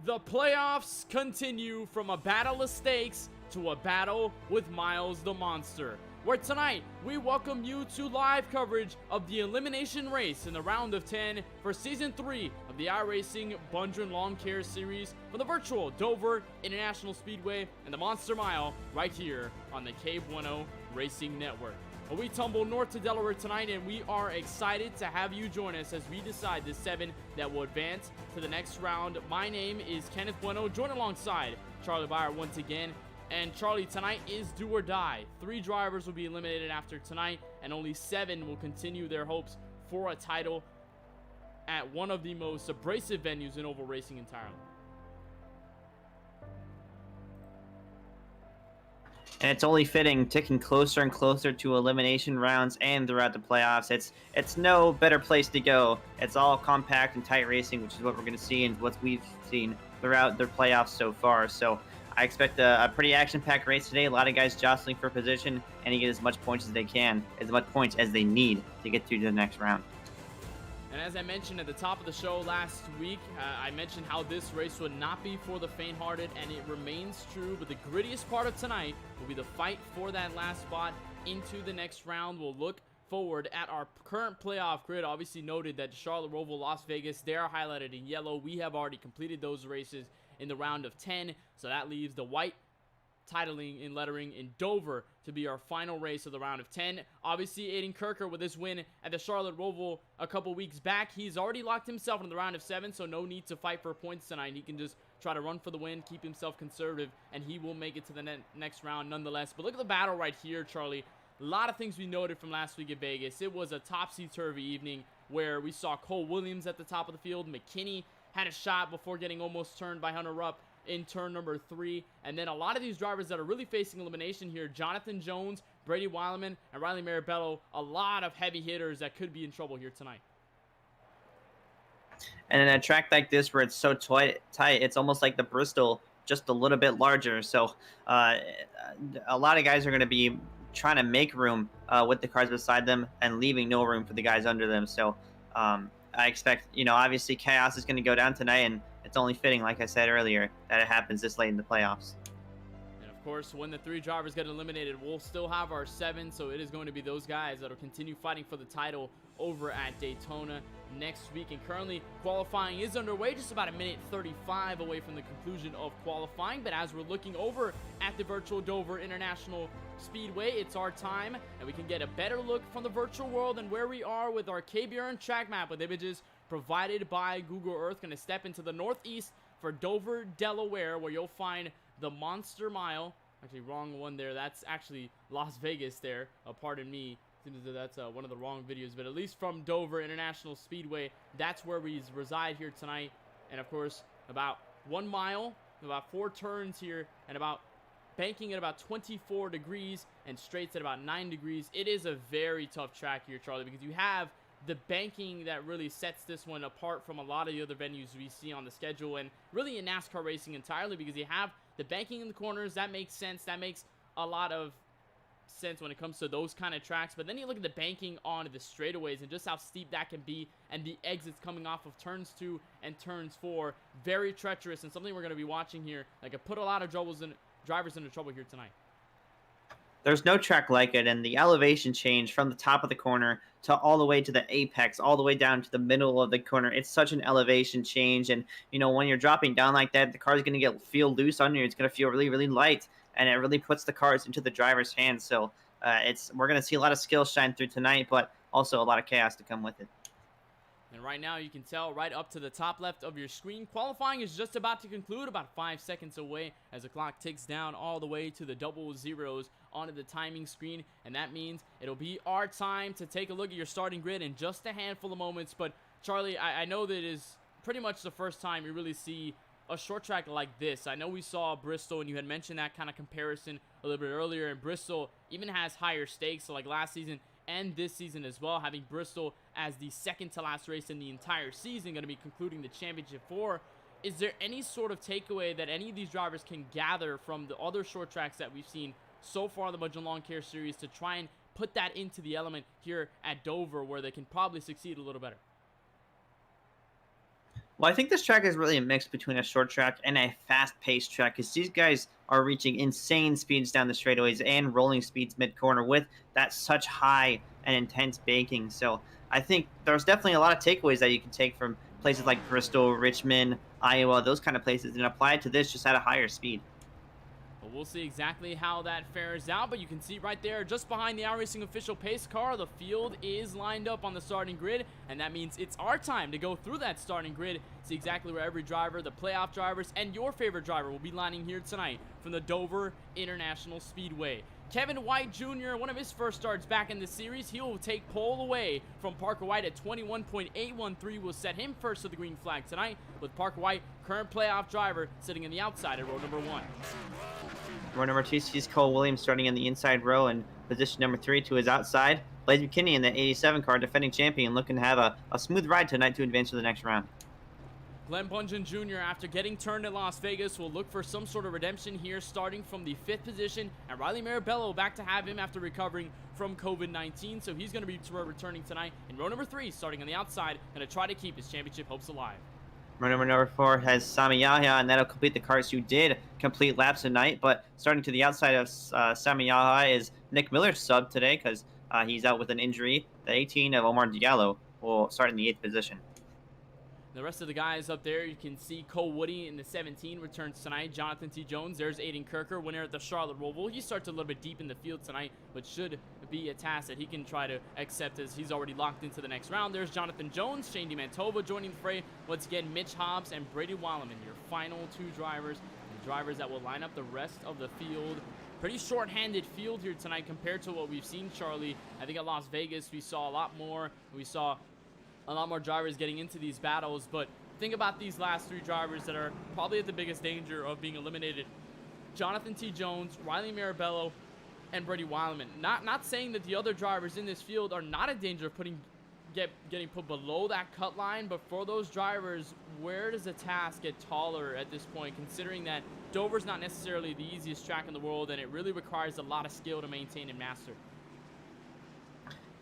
The playoffs continue from a battle of stakes to a battle with Miles the Monster, where tonight we welcome you to live coverage of the elimination race in the round of 10 for Season 3 of the iRacing Bundren Lawn Care Series from the virtual Dover International Speedway and the Monster Mile right here on the KBueno Racing Network. Well, we tumble north to Delaware tonight, and we are excited to have you join us as we decide the 7 that will advance to the next round. My name is Kenneth Bueno, joined alongside Charlie Baier once again. And Charlie, tonight is do or die. 3 drivers will be eliminated after tonight, and only 7 will continue their hopes for a title at one of the most abrasive venues in oval racing entirely. And it's only fitting, ticking closer and closer to elimination rounds and throughout the playoffs. It's no better place to go. It's all compact and tight racing, which is what we're going to see and what we've seen throughout their playoffs so far. So I expect a pretty action-packed race today. A lot of guys jostling for position and to get as much points as they can, as much points as they need to get to the next round. And as I mentioned at the top of the show last week, I mentioned how this race would not be for the faint-hearted, and it remains true. But the grittiest part of tonight will be the fight for that last spot into the next round. We'll look forward at our current playoff grid. Obviously noted that Charlotte, Roval, Las Vegas, they are highlighted in yellow. We have already completed those races in the round of 10, so that leaves the white titling and lettering in Dover to be our final race of the round of 10. Obviously, Aiden Kirker with his win at the Charlotte Roval a couple weeks back, he's already locked himself in the round of 7, so no need to fight for points tonight. He can just try to run for the win, keep himself conservative, and he will make it to the next round nonetheless. But look at the battle right here, Charlie. A lot of things we noted from last week at Vegas. It was a topsy-turvy evening where we saw Cole Williams at the top of the field. McKinney had a shot before getting almost turned by Hunter Rupp in turn number 3. And then a lot of these drivers that are really facing elimination here, Jonathan Jones, Brady Weileman, and Riley Marabello, a lot of heavy hitters that could be in trouble here tonight. And in a track like this where it's so tight, it's almost like the Bristol, just a little bit larger. So a lot of guys are going to be trying to make room with the cars beside them and leaving no room for the guys under them. So I expect, obviously chaos is going to go down tonight, and it's only fitting, like I said earlier, that it happens this late in the playoffs. And of course, when the 3 drivers get eliminated, we'll still have our 7, so it is going to be those guys that will continue fighting for the title over at Daytona next week. And currently, qualifying is underway, just about 1:35 away from the conclusion of qualifying. But as we're looking over at the virtual Dover International Speedway, it's our time, and we can get a better look from the virtual world and where we are with our KBRN Track Map with images provided by Google Earth. Going to step into the northeast for Dover, Delaware, where you'll find the Monster Mile. Actually, wrong one there. That's actually Las Vegas there. Pardon me. Seems that that's one of the wrong videos, but at least from Dover International Speedway, that's where we reside here tonight. And of course, about 1 mile, about 4 turns here, and about banking at about 24 degrees and straights at about 9 degrees. It is a very tough track here, Charlie, because you have the banking that really sets this one apart from a lot of the other venues we see on the schedule, and really in NASCAR racing entirely, because you have the banking in the corners. That makes sense. That makes a lot of sense when it comes to those kind of tracks. But then you look at the banking on the straightaways and just how steep that can be, and the exits coming off of turns 2 and turns 4, very treacherous, and something we're going to be watching here that could put a lot of drivers into trouble here tonight. There's no track like it, and the elevation change from the top of the corner to all the way to the apex, all the way down to the middle of the corner. It's such an elevation change, and when you're dropping down like that, the car's going to feel loose under you. It's going to feel really, really light, and it really puts the cars into the driver's hands. So we're going to see a lot of skill shine through tonight, but also a lot of chaos to come with it. And right now, you can tell right up to the top left of your screen, qualifying is just about to conclude, about 5 seconds away as the clock ticks down all the way to the double zeros onto the timing screen. And that means it'll be our time to take a look at your starting grid in just a handful of moments. But Charlie, I know that it is pretty much the first time you really see a short track like this. I know we saw Bristol, and you had mentioned that kind of comparison a little bit earlier, and Bristol even has higher stakes. So like last season and this season as well, having Bristol as the second to last race in the entire season, going to be concluding the championship for. Is there any sort of takeaway that any of these drivers can gather from the other short tracks that we've seen so far in the Bundren Lawn Care Series to try and put that into the element here at Dover, where they can probably succeed a little better? Well, I think this track is really a mix between a short track and a fast-paced track because these guys are reaching insane speeds down the straightaways and rolling speeds mid-corner with that such high and intense baking. So I think there's definitely a lot of takeaways that you can take from places like Bristol, Richmond, Iowa, those kind of places, and apply it to this just at a higher speed. But we'll see exactly how that fares out. But you can see right there, just behind the iRacing official pace car, the field is lined up on the starting grid. And that means it's our time to go through that starting grid, see exactly where every driver, the playoff drivers, and your favorite driver will be lining here tonight from the Dover International Speedway. Kevin White Jr., one of his first starts back in the series, he will take pole away from Parker White at 21.813, will set him first to the green flag tonight, with Parker White, current playoff driver, sitting in the outside at row number 1. Row number 2 sees Cole Williams starting in the inside row and position number 3 to his outside. Blaze McKinney in the 87 car, defending champion, looking to have a smooth ride tonight to advance to the next round. Glenn Bundren Jr., after getting turned in Las Vegas, will look for some sort of redemption here, starting from the 5th position. And Riley Marabello back to have him after recovering from COVID-19, so he's going to be returning tonight in row number 3, starting on the outside, going to try to keep his championship hopes alive. Row number 4 has Sami Yahya, and that'll complete the cars who did complete laps tonight. But starting to the outside of Sami Yahya is Nick Miller's sub today because he's out with an injury. The 18 of Omar Diallo will start in the 8th position. The rest of the guys up there, you can see Cole Woody in the 17 returns tonight. Jonathan T. Jones, there's Aiden Kirker, winner at the Charlotte Roval. He starts a little bit deep in the field tonight, but should be a task that he can try to accept as he's already locked into the next round. There's Jonathan Jones, Shane DiMantova joining the fray. Once again, Mitch Hobbs and Brady Weileman, your final 2 drivers, the drivers that will line up the rest of the field. Pretty short-handed field here tonight compared to what we've seen, Charlie. I think at Las Vegas we saw a lot more. We saw a lot more drivers getting into these battles, but think about these last 3 drivers that are probably at the biggest danger of being eliminated. Jonathan T. Jones, Riley Marabello, and Brady Weileman. Not saying that the other drivers in this field are not in danger of getting put below that cut line, but for those drivers, where does the task get taller at this point, considering that Dover's not necessarily the easiest track in the world, and it really requires a lot of skill to maintain and master.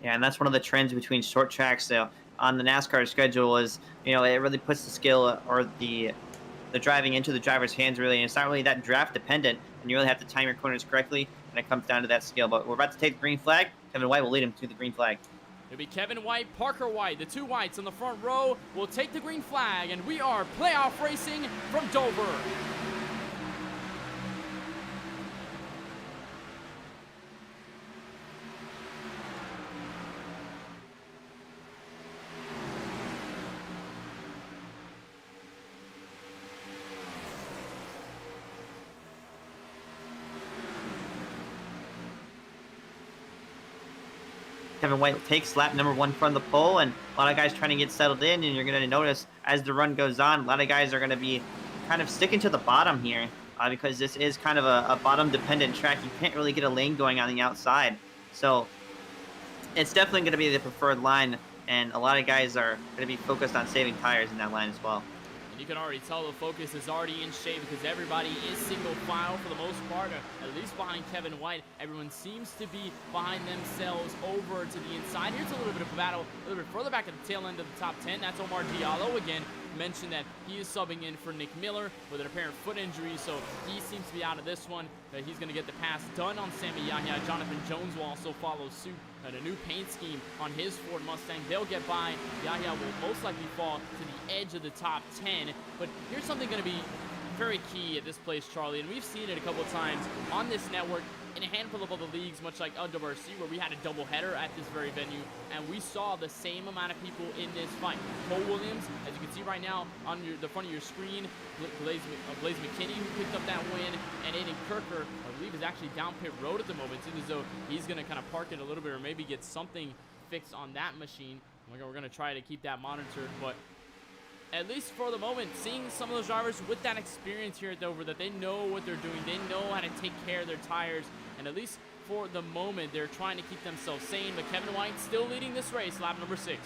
Yeah, and that's one of the trends between short tracks on the NASCAR schedule is, it really puts the skill or the driving into the driver's hands, really, and it's not really that draft dependent, and you really have to time your corners correctly, and it comes down to that skill. But we're about to take the green flag. Kevin White will lead him to the green flag. It'll be Kevin White, Parker White, the 2 whites on the front row will take the green flag, and we are playoff racing from Dover. Kevin White takes lap number 1 from the pole, and a lot of guys trying to get settled in, and you're going to notice as the run goes on, a lot of guys are going to be kind of sticking to the bottom here because this is kind of a bottom-dependent track. You can't really get a lane going on the outside. So it's definitely going to be the preferred line, and a lot of guys are going to be focused on saving tires in that line as well. You can already tell the focus is already in shape because everybody is single file for the most part, at least behind Kevin White. Everyone seems to be behind themselves over to the inside. Here's a little bit of a battle a little bit further back at the tail end of the top 10. That's Omar Diallo again. Mentioned that he is subbing in for Nick Miller with an apparent foot injury, so he seems to be out of this one. He's going to get the pass done on Sami Yahya. Jonathan Jones will also follow suit. And a new paint scheme on his Ford Mustang. They'll get by. Yahya will most likely fall to the edge of the top 10. But here's something going to be very key at this place, Charlie, and we've seen it a couple of times on this network in a handful of other leagues, much like LWRC, where we had a doubleheader at this very venue, and we saw the same amount of people in this fight. Cole Williams, as you can see right now on the front of your screen, Blaze McKinney, who picked up that win, and Aiden Kirker, I believe, is actually down pit road at the moment. It seems as though he's going to kind of park it a little bit or maybe get something fixed on that machine. We're going to try to keep that monitored, but at least for the moment, seeing some of those drivers with that experience here at Dover, that they know what they're doing, they know how to take care of their tires, and at least for the moment, they're trying to keep themselves sane. But Kevin White still leading this race, lap number 6.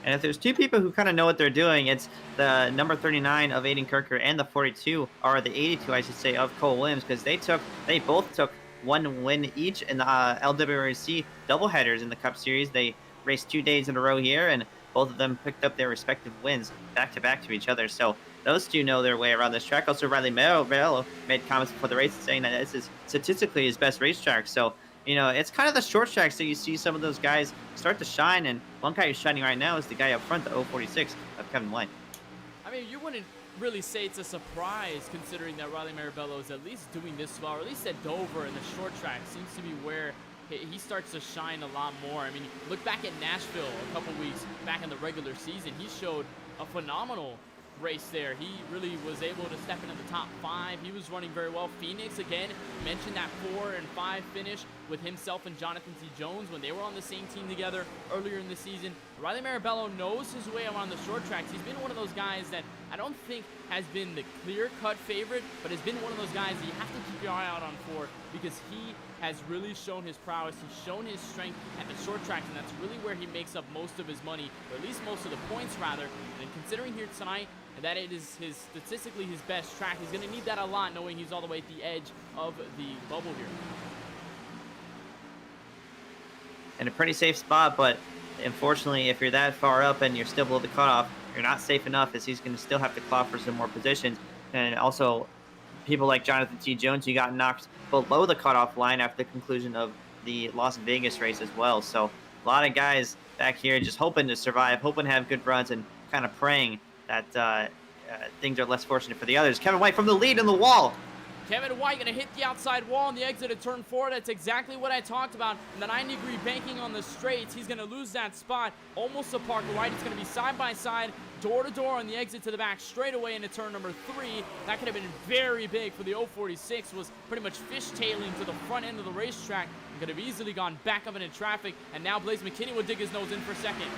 And if there's 2 people who kind of know what they're doing, it's the number 39 of Aiden Kirker and the 42, or the 82, I should say, of Cole Williams, because they both took 1 win each in the LWRC doubleheaders in the Cup Series. They raced 2 days in a row here, and Both of them picked up their respective wins back to each other. So those two know their way around this track. Also, Riley Mello made comments before the race saying that this is statistically his best racetrack. So, it's kind of the short tracks that you see some of those guys start to shine. And one guy who's shining right now is the guy up front, the 046 of Kevin White. I mean, you wouldn't really say it's a surprise considering that Riley Marabello is at least doing this well, or at least at Dover in the short track seems to be where he starts to shine a lot more. I mean, look back at Nashville a couple weeks back in the regular season. He showed a phenomenal race there. He really was able to step into the top 5. He was running very well. Phoenix, again, mentioned that 4 and 5 finish with himself and Jonathan T. Jones when they were on the same team together earlier in the season. Riley Marabello knows his way around the short tracks. He's been one of those guys that I don't think has been the clear-cut favorite, but has been one of those guys that you have to keep your eye out on for because he has really shown his prowess. He's shown his strength at the short tracks, and that's really where he makes up most of his money, or at least most of the points, rather. And considering here tonight that it is statistically his best track, he's going to need that a lot, knowing he's all the way at the edge of the bubble here. In a pretty safe spot, but unfortunately, if you're that far up and you're still below the cutoff, you're not safe enough, as he's going to still have to claw for some more positions. And also, people like Jonathan T. Jones, who got knocked below the cutoff line after the conclusion of the Las Vegas race as well. So a lot of guys back here just hoping to survive, hoping to have good runs, and kind of praying that things are less fortunate for the others. Kevin White from the lead in the wall. Kevin White going to hit the outside wall on the exit of turn 4. That's exactly what I talked about. And the 90-degree banking on the straights. He's going to lose that spot almost to Parker White. It's going to be side by side, door to door on the exit to the back straight away into turn number 3. That could have been very big for the 046. Was pretty much fishtailing to the front end of the racetrack. Could have easily gone back up into traffic. And now Blaze McKinney will dig his nose in for second.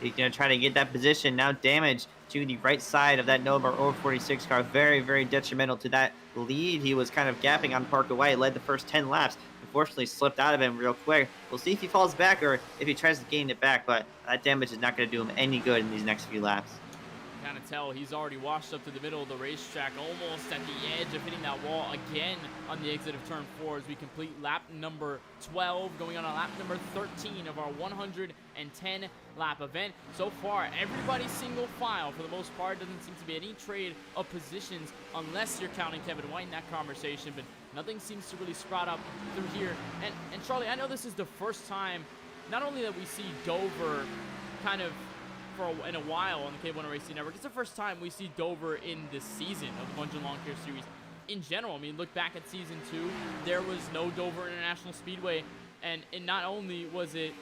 He's going to try to get that position. Now damage to the right side of that Nova 046 car. Very, very detrimental to that lead. He was kind of gapping on Parker White, led the first 10 laps. Unfortunately, slipped out of him real quick. We'll see if he falls back or if he tries to gain it back, but that damage is not going to do him any good in these next few laps. Kind of tell he's already washed up to the middle of the racetrack, almost at the edge of hitting that wall again on the exit of turn 4 as we complete lap number 12, going on a lap number 13 of our 110 lap event. So far, everybody's single file for the most part. Doesn't seem to be any trade of positions unless you're counting Kevin White in that conversation, but nothing seems to really sprout up through here. And Charlie, I know this is the first time not only that we see Dover kind of in a while on the KBueno Racing Network. It's the first time we see Dover in this season of the Bundren Lawn Care Series in general. I mean, look back at season 2, there was no Dover International Speedway, and not only was it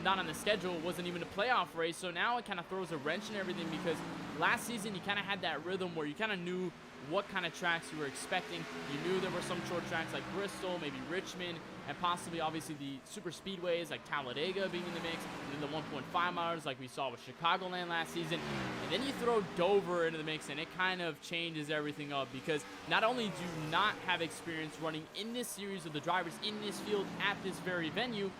not on the schedule, it wasn't even a playoff race, so now it kind of throws a wrench in everything because last season you kind of had that rhythm where you kind of knew what kind of tracks you were expecting. You knew there were some short tracks like Bristol, maybe Richmond, and possibly obviously the super speedways like Talladega being in the mix, and then the 1.5 milers like we saw with Chicagoland last season. And then you throw Dover into the mix and it kind of changes everything up because not only do you not have experience running in this series of the drivers in this field at this very venue,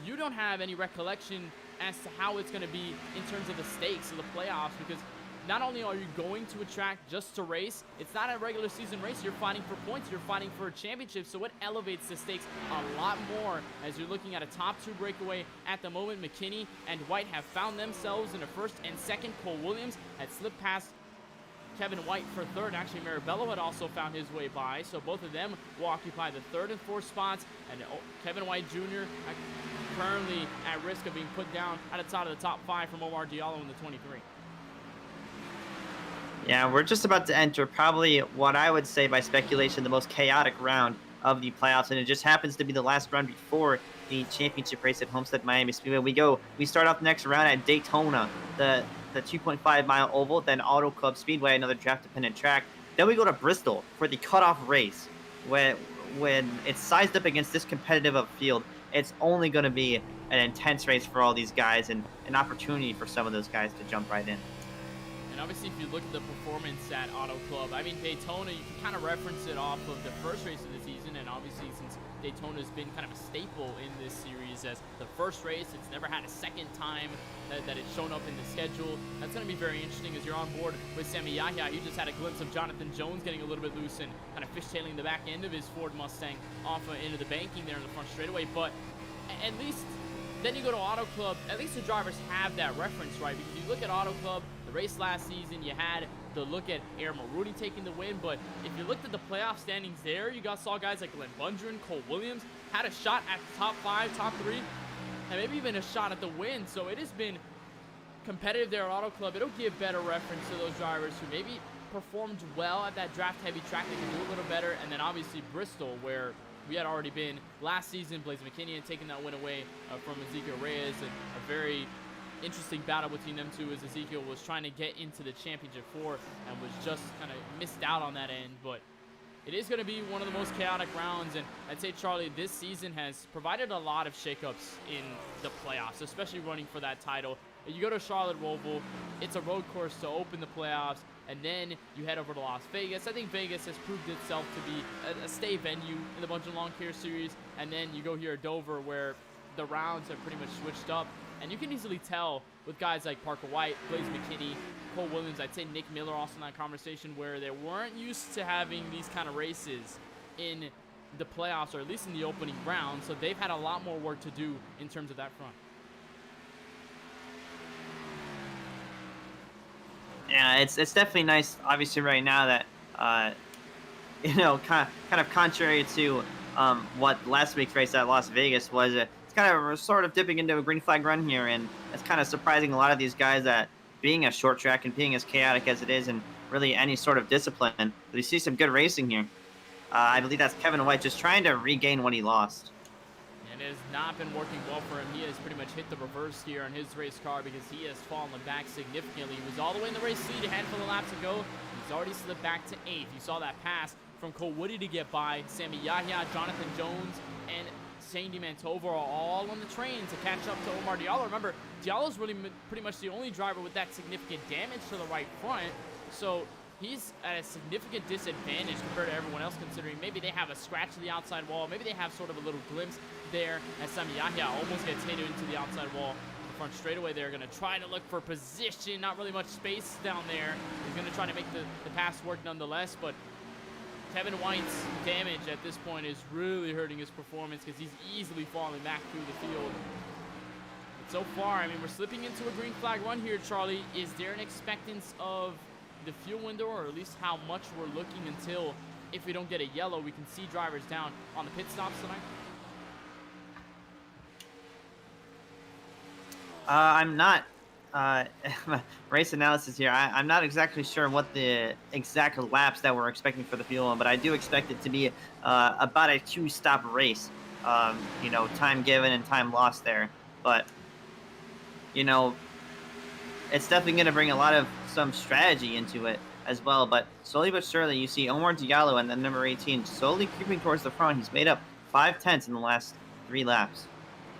you don't have any recollection as to how it's going to be in terms of the stakes of the playoffs because not only are you going to a track just to race, it's not a regular season race. You're fighting for points. You're fighting for a championship. So it elevates the stakes a lot more as you're looking at a top 2 breakaway at the moment. McKinney and White have found themselves in a first and second. Cole Williams had slipped past Kevin White for third. Actually, Marabello had also found his way by. So both of them will occupy the 3rd and 4th spots. And Kevin White Jr. currently at risk of being put down outside of the top 5 from Omar Diallo in the 23. Yeah, we're just about to enter probably what I would say by speculation the most chaotic round of the playoffs, and it just happens to be the last round before the championship race at Homestead Miami Speedway. We start off the next round at Daytona, the 2.5 mile oval, then Auto Club Speedway, another draft dependent track. Then we go to Bristol for the cutoff race. When it's sized up against this competitive of field, it's only going to be an intense race for all these guys and an opportunity for some of those guys to jump right in. And obviously, if you look at the performance at Auto Club, I mean, Daytona, you can kind of reference it off of the first race of the season. And obviously, since Daytona's been kind of a staple in this series as the first race, it's never had a second time that it's shown up in the schedule. That's going to be very interesting as you're on board with Sammy Yahya. You just had a glimpse of Jonathan Jones getting a little bit loose and kind of fishtailing the back end of his Ford Mustang off into the banking there in the front straightaway. But at least then you go to Auto Club, at least the drivers have that reference, right? Because you look at Auto Club, the race last season, you had the look at Aaron Mulrooney taking the win, but if you looked at the playoff standings there, you saw guys like Glenn Bundren, Cole Williams, had a shot at the top 5, top 3, and maybe even a shot at the win. So it has been competitive there at Auto Club. It'll give better reference to those drivers who maybe performed well at that draft-heavy track. They can do a little better. And then obviously Bristol, where we had already been last season. Blaze McKinney had taken that win away from Ezekiel Reyes, and a very interesting battle between them two as Ezekiel was trying to get into the championship 4 and was just kind of missed out on that end. But it is going to be one of the most chaotic rounds, and I'd say, Charlie, this season has provided a lot of shakeups in the playoffs, especially running for that title. You go to Charlotte Roval, it's a road course to open the playoffs, and then you head over to Las Vegas. I think Vegas has proved itself to be a stay venue in the Bundren Lawn Care Series, and then you go here at Dover, where the rounds have pretty much switched up, and you can easily tell with guys like Parker White, Blaze McKinney, Cole Williams, I'd say Nick Miller also in that conversation, where they weren't used to having these kind of races in the playoffs, or at least in the opening round, so they've had a lot more work to do in terms of that front. Yeah, it's definitely nice, obviously, right now that, you know, kind of contrary to what last week's race at Las Vegas was, it's kind of sort of dipping into a green flag run here, and it's kind of surprising a lot of these guys that being a short track and being as chaotic as it is and really any sort of discipline, but you see some good racing here. I believe that's Kevin White just trying to regain what he lost. And it has not been working well for him. He has pretty much hit the reverse here on his race car because he has fallen back significantly. He was all the way in the race lead, a handful of laps ago. He's already slipped back to 8th. You saw that pass from Cole Woody to get by. Sammy Yahya, Jonathan Jones, and Sandy Mantova are all on the train to catch up to Omar Diallo. Remember, Diallo's really pretty much the only driver with that significant damage to the right front. So he's at a significant disadvantage compared to everyone else, considering maybe they have a scratch to the outside wall. Maybe they have sort of a little glimpse there as Sammy Yahya almost gets hit into the outside wall. The front straightaway, they're going to try to look for position. Not really much space down there. He's going to try to make the pass work nonetheless, but Kevin White's damage at this point is really hurting his performance because he's easily falling back through the field. But so far, I mean, we're slipping into a green flag run here, Charlie. Is there an expectance of the fuel window, or at least how much we're looking until, if we don't get a yellow, we can see drivers down on the pit stops tonight? I'm not race analysis here. I'm not exactly sure what the exact laps that we're expecting for the fuel, but I do expect it to be about a 2-stop race. You know, time given and time lost there, but you know, it's definitely going to bring a lot of some strategy into it as well. But slowly but surely, you see Omar Diallo and then number 18 slowly creeping towards the front. He's made up 5/10 in the last 3 laps.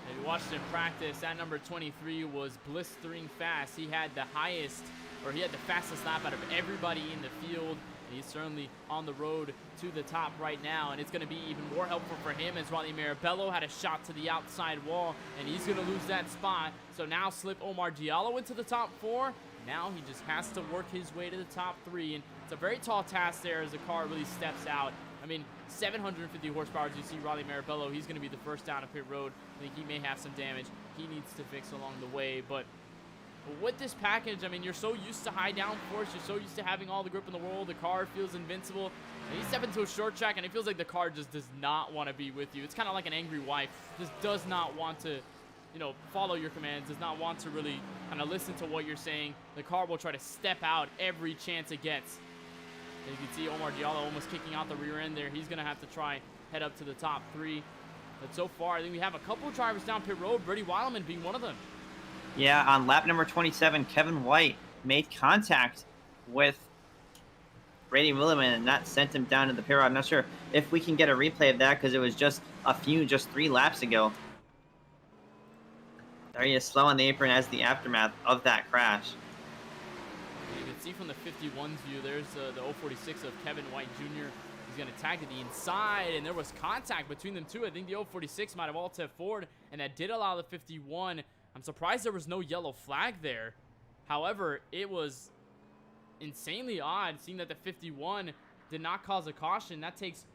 If you watched him practice, that number 23 was blistering fast. He had the highest, or he had the fastest lap out of everybody in the field. And he's certainly on the road to the top right now, and it's going to be even more helpful for him as Riley Marabello had a shot to the outside wall, and he's going to lose that spot. So now slip Omar Diallo into the top 4. Now he just has to work his way to the top 3, and it's a very tall task there as the car really steps out. I mean, 750 horsepower, as you see Riley Marabello, he's going to be the first down of pit road. I think he may have some damage he needs to fix along the way, but with this package, I mean, you're so used to high downforce, you're so used to having all the grip in the world, the car feels invincible, and you step into a short track, and it feels like the car just does not want to be with you. It's kind of like an angry wife, just does not want to, you know, follow your commands, does not want to really kind of listen to what you're saying. The car will try to step out every chance it gets. And you can see Omar Diallo almost kicking out the rear end there. He's going to have to try head up to the top 3. But so far, I think we have a couple of drivers down pit road, Brady Weileman being one of them. Yeah, on lap number 27, Kevin White made contact with Brady Weileman, and that sent him down to the pit road. I'm not sure if we can get a replay of that because it was just 3 laps ago. There he is, slow on the apron as the aftermath of that crash. You can see from the 51's view, there's the 046 of Kevin White Jr. He's going to tag to the inside, and there was contact between them two. I think the 046 might have alt-tabbed forward, and that did allow the 51. I'm surprised there was no yellow flag there. However, it was insanely odd seeing that the 51 did not cause a caution. That takes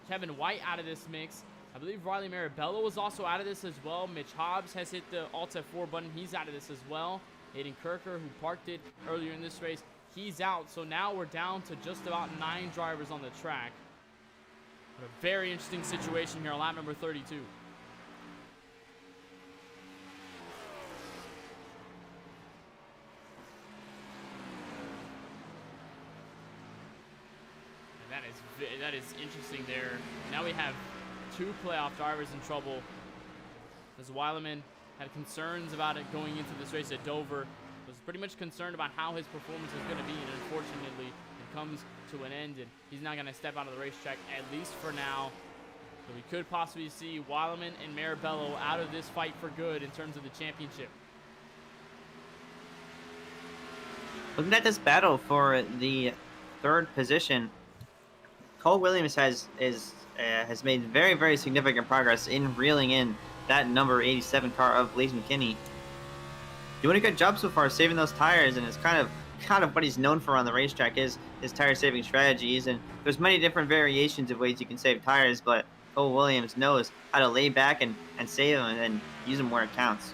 Kevin White out of this mix. I believe Riley Marabello was also out of this as well. Mitch Hobbs has hit the Alt F4 button. He's out of this as well. Aiden Kirker, who parked it earlier in this race, he's out. So now we're down to just about 9 drivers on the track. But a very interesting situation here on lap number 32. And that is interesting there. Now we have 2 playoff drivers in trouble, as Weileman had concerns about it going into this race at Dover. Was pretty much concerned about how his performance was going to be, and unfortunately it comes to an end, and he's not going to step out of the racetrack, at least for now. So we could possibly see Weileman and Marabello out of this fight for good in terms of the championship. Looking at this battle for the 3rd position, Cole Williams has made very, very significant progress in reeling in that number 87 car of Blaze McKinney. Doing a good job so far, saving those tires, and it's kind of what he's known for on the racetrack is his tire saving strategies. And there's many different variations of ways you can save tires, but Cole Williams knows how to lay back and save them and use them where it counts.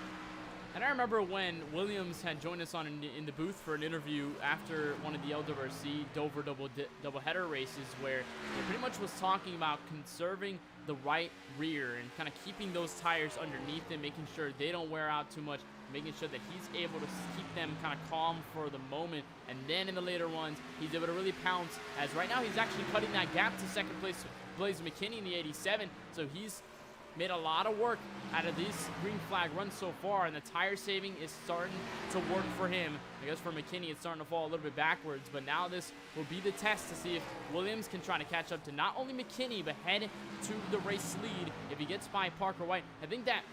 And I remember when Williams had joined us in the booth for an interview after one of the LWRC Dover doubleheader races, where he pretty much was talking about conserving the right rear and kind of keeping those tires underneath them, making sure they don't wear out too much, making sure that he's able to keep them kind of calm for the moment. And then in the later ones, he's able to really pounce, as right now he's actually cutting that gap to 2nd place Blaze McKinney in the 87. So he's made a lot of work out of these green flag runs so far, and the tire saving is starting to work for him. I guess for McKinney, it's starting to fall a little bit backwards, but now this will be the test to see if Williams can try to catch up to not only McKinney, but head to the race lead if he gets by Parker White. I think that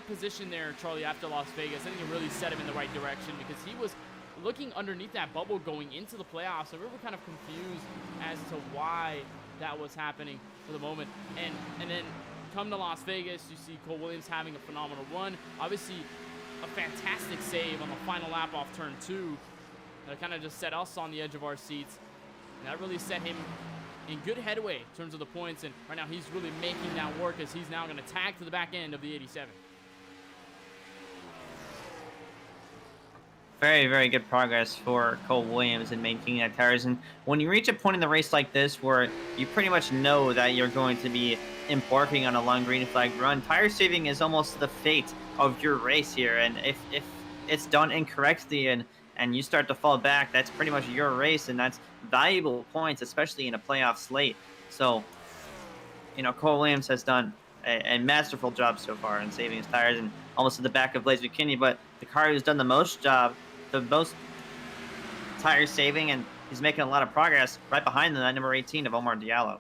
position there, Charlie, after Las Vegas, I think it really set him in the right direction, because he was looking underneath that bubble going into the playoffs, so we were kind of confused as to why that was happening for the moment. And then come to Las Vegas, you see Cole Williams having a phenomenal run. Obviously, a fantastic save on the final lap off turn 2. That kind of just set us on the edge of our seats. And that really set him in good headway in terms of the points. And right now, he's really making that work, as he's now going to tag to the back end of the 87. Very, very good progress for Cole Williams in maintaining that tires. And when you reach a point in the race like this where you pretty much know that you're going to be embarking on a long green flag run, tire saving is almost the fate of your race here. And if it's done incorrectly and you start to fall back, that's pretty much your race, and that's valuable points, especially in a playoff slate. So, Cole Williams has done a masterful job so far in saving his tires, and almost at the back of Blaze McKinney. But the car who's done the most tire saving, and he's making a lot of progress right behind the number 18 of Omar Diallo.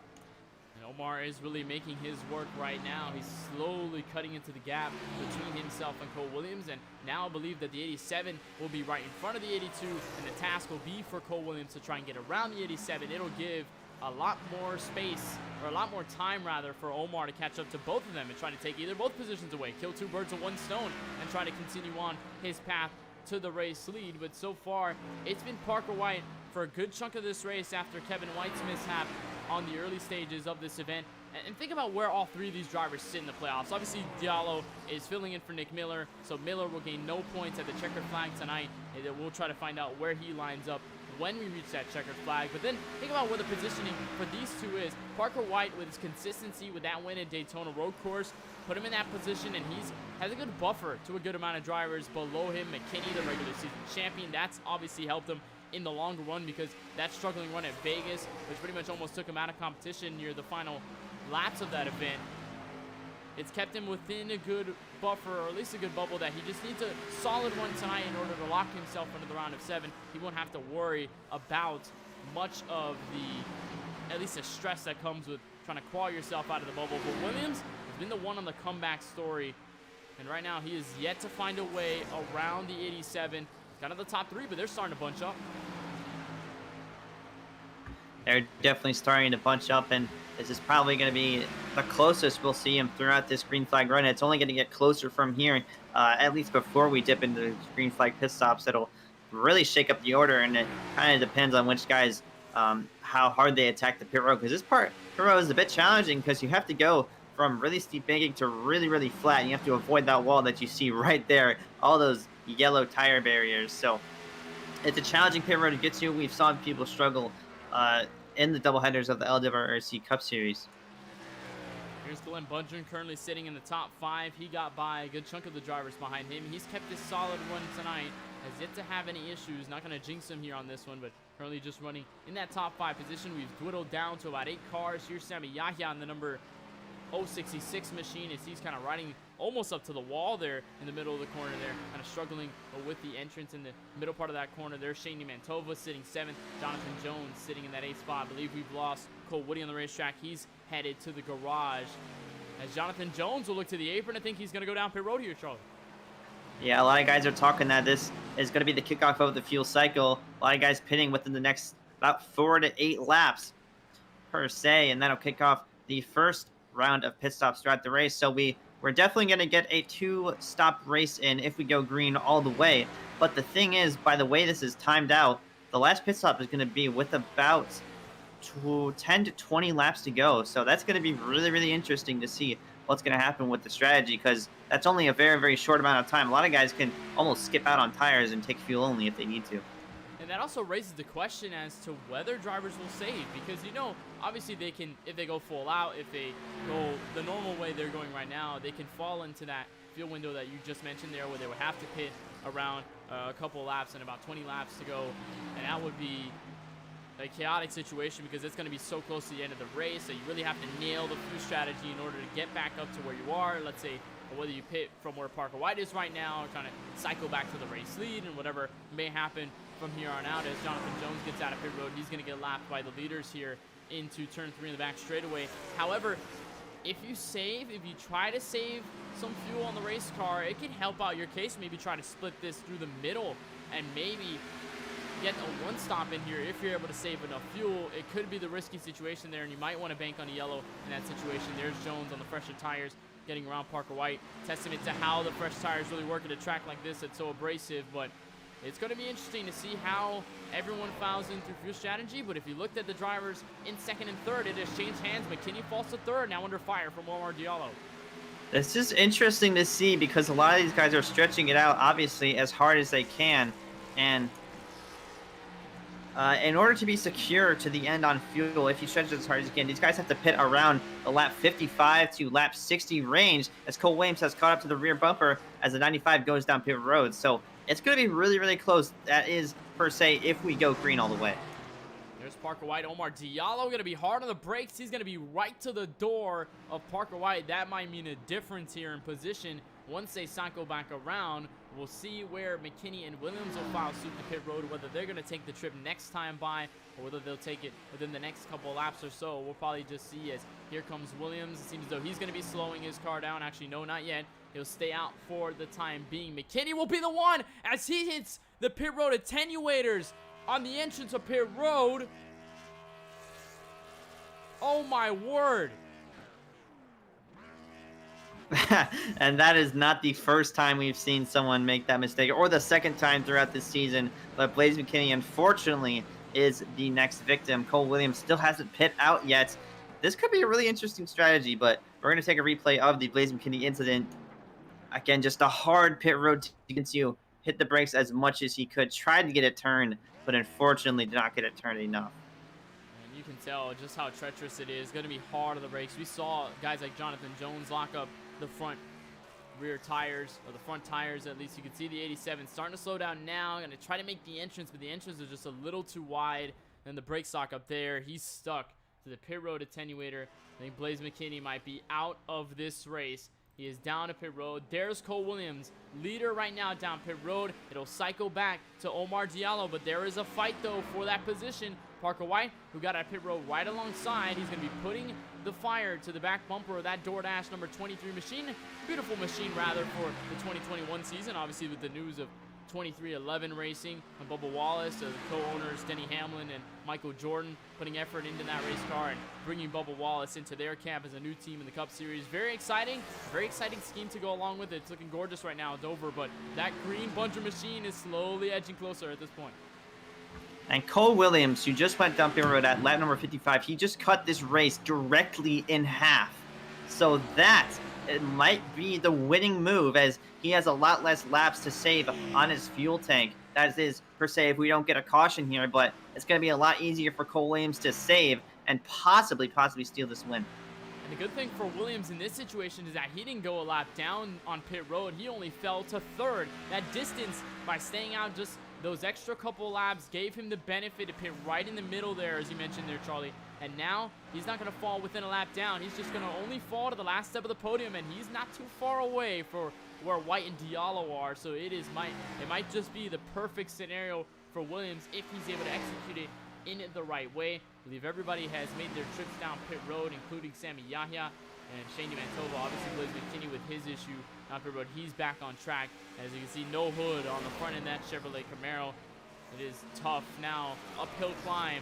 And Omar is really making his work right now. He's slowly cutting into the gap between himself and Cole Williams, and now I believe that the 87 will be right in front of the 82, and the task will be for Cole Williams to try and get around the 87. It'll give a lot more space, or a lot more time rather, for Omar to catch up to both of them and try to take either both positions away, kill 2 birds with 1 stone, and try to continue on his path to the race lead. But so far, it's been Parker White for a good chunk of this race after Kevin White's mishap on the early stages of this event. And think about where all 3 of these drivers sit in the playoffs. Obviously, Diallo is filling in for Nick Miller, so Miller will gain no points at the checkered flag tonight, and then we'll try to find out where he lines up when we reach that checkered flag. But then think about where the positioning for these 2 is. Parker White, with his consistency with that win at Daytona Road Course, put him in that position, and has a good buffer to a good amount of drivers below him. McKinney, the regular season champion, that's obviously helped him in the longer run, because that struggling run at Vegas, which pretty much almost took him out of competition near the final laps of that event, it's kept him within a good buffer, or at least a good bubble, that he just needs a solid one tonight in order to lock himself into the round of 7. He won't have to worry about much of at least the stress that comes with trying to claw yourself out of the bubble. But Williams has been the one on the comeback story, and right now he is yet to find a way around the 87. Kind of the top 3, but they're starting to bunch up. They're definitely starting to bunch up, and this is probably going to be the closest we'll see him throughout this green flag run. It's only going to get closer from here, at least before we dip into the green flag pit stops. It'll really shake up the order, and it kind of depends on which guys, how hard they attack the pit road, because this pit road is a bit challenging, because you have to go from really steep banking to really, really flat. And you have to avoid that wall that you see right there, all those yellow tire barriers. So it's a challenging pit road to get to. We've saw people struggle in the doubleheaders of the LWRC Cup Series. Here's Glenn Bundren currently sitting in the top 5. He got by a good chunk of the drivers behind him. He's kept this solid run tonight. Has yet to have any issues. Not going to jinx him here on this one, but currently just running in that top 5 position. We've dwindled down to about 8 cars. Here's Sammy Yahya on the number 066 machine as he's kind of riding almost up to the wall there in the middle of the corner there, kind of struggling with the entrance in the middle part of that corner. There's Shane Mantova sitting 7th, Jonathan Jones sitting in that 8th spot. I believe we've lost Cole Woody on the racetrack. He's headed to the garage as Jonathan Jones will look to the apron. I think he's going to go down pit road here, Charlie. Yeah, a lot of guys are talking that this is going to be the kickoff of the fuel cycle. A lot of guys pitting within the next about 4 to 8 laps per se, and that'll kick off the first round of pit stops throughout the race. So we're definitely going to get a 2-stop race in if we go green all the way. But the thing is, by the way this is timed out, the last pit stop is going to be with about 10 to 20 laps to go. So that's going to be really, really interesting to see what's going to happen with the strategy, because that's only a very, very short amount of time. A lot of guys can almost skip out on tires and take fuel only if they need to. And that also raises the question as to whether drivers will save, because, you know, obviously they can, if they go full out, if they go the normal way they're going right now, they can fall into that fuel window that you just mentioned there, where they would have to pit around a couple laps and about 20 laps to go. And that would be a chaotic situation because it's going to be so close to the end of the race that you really have to nail the fuel strategy in order to get back up to where you are. Let's say whether you pit from where Parker White is right now, or kind of cycle back to the race lead, and whatever may happen from here on out. As Jonathan Jones gets out of pit road, he's going to get lapped by the leaders here into turn 3 in the back straightaway. However, if you try to save some fuel on the race car, it can help out your case. Maybe try to split this through the middle and maybe get a 1-stop in here if you're able to save enough fuel. It could be the risky situation there, and you might want to bank on a yellow in that situation. There's Jones on the fresher tires getting around Parker White. Testament to how the fresh tires really work at a track like this that's so abrasive, but it's going to be interesting to see how everyone fouls in through fuel strategy. But if you looked at the drivers in 2nd and 3rd, it has changed hands. McKinney falls to 3rd, now under fire from Omar Diallo. It's just interesting to see because a lot of these guys are stretching it out, obviously, as hard as they can. And in order to be secure to the end on fuel, if you stretch it as hard as you can, these guys have to pit around the lap 55 to lap 60 range, as Cole Williams has caught up to the rear bumper as the 95 goes down pit road. So it's going to be really, really close. That is, per se, if we go green all the way. There's Parker White. Omar Diallo going to be hard on the brakes. He's going to be right to the door of Parker White. That might mean a difference here in position. Once they cycle back around, we'll see where McKinney and Williams will file suit to pit road, whether they're going to take the trip next time by or whether they'll take it within the next couple laps or so. We'll probably just see as here comes Williams. It seems as though he's going to be slowing his car down. Actually, no, not yet. He'll stay out for the time being. McKinney will be the one as he hits the pit road attenuators on the entrance of pit road. Oh my word. And that is not the first time we've seen someone make that mistake, or the second time throughout this season. But Blaze McKinney, unfortunately, is the next victim. Cole Williams still hasn't pit out yet. This could be a really interesting strategy, but we're going to take a replay of the Blaze McKinney incident. Again, just a hard pit road to hit the brakes as much as he could. Tried to get it turned, but unfortunately did not get it turned enough. And you can tell just how treacherous it is. It's going to be hard on the brakes. We saw guys like Jonathan Jones lock up the front rear tires, or the front tires at least. You can see the 87 starting to slow down now. Going to try to make the entrance, but the entrance is just a little too wide. And the brake stock up there, he's stuck to the pit road attenuator. I think Blaze McKinney might be out of this race. He is down to pit road. There's Cole Williams, leader right now down pit road. It'll cycle back to Omar Diallo, but there is a fight, though, for that position. Parker White, who got out pit road right alongside. He's going to be putting the fire to the back bumper of that DoorDash number 23 machine. Beautiful machine, rather, for the 2021 season. Obviously, with the news of 2311 Racing and Bubba Wallace, the co-owners Denny Hamlin and Michael Jordan putting effort into that race car and bringing Bubba Wallace into their camp as a new team in the Cup Series. Very exciting scheme to go along with it. It's looking gorgeous right now at Dover, but that green Bundren machine is slowly edging closer at this point. And Cole Williams, who just went down pit road at lap number 55, he just cut this race directly in half. So that it might be the winning move, as he has a lot less laps to save on his fuel tank. That is, per se, if we don't get a caution here, but it's going to be a lot easier for Cole Williams to save and possibly steal this win. And the good thing for Williams in this situation is that he didn't go a lap down on pit road. He only fell to third. That distance, by staying out just those extra couple laps, gave him the benefit to pit right in the middle there, as you mentioned there, Charlie. And now he's not going to fall within a lap down. He's just going to only fall to the last step of the podium, and he's not too far away for where White and Diallo are. So it might just be the perfect scenario for Williams if he's able to execute it in the right way. I believe everybody has made their trips down pit road, including Sammy Yahya and Shane Mantova. Obviously, Blaise McKinney with his issue down pit road. He's back on track. As you can see, no hood on the front end of that Chevrolet Camaro. It is tough now. Uphill climb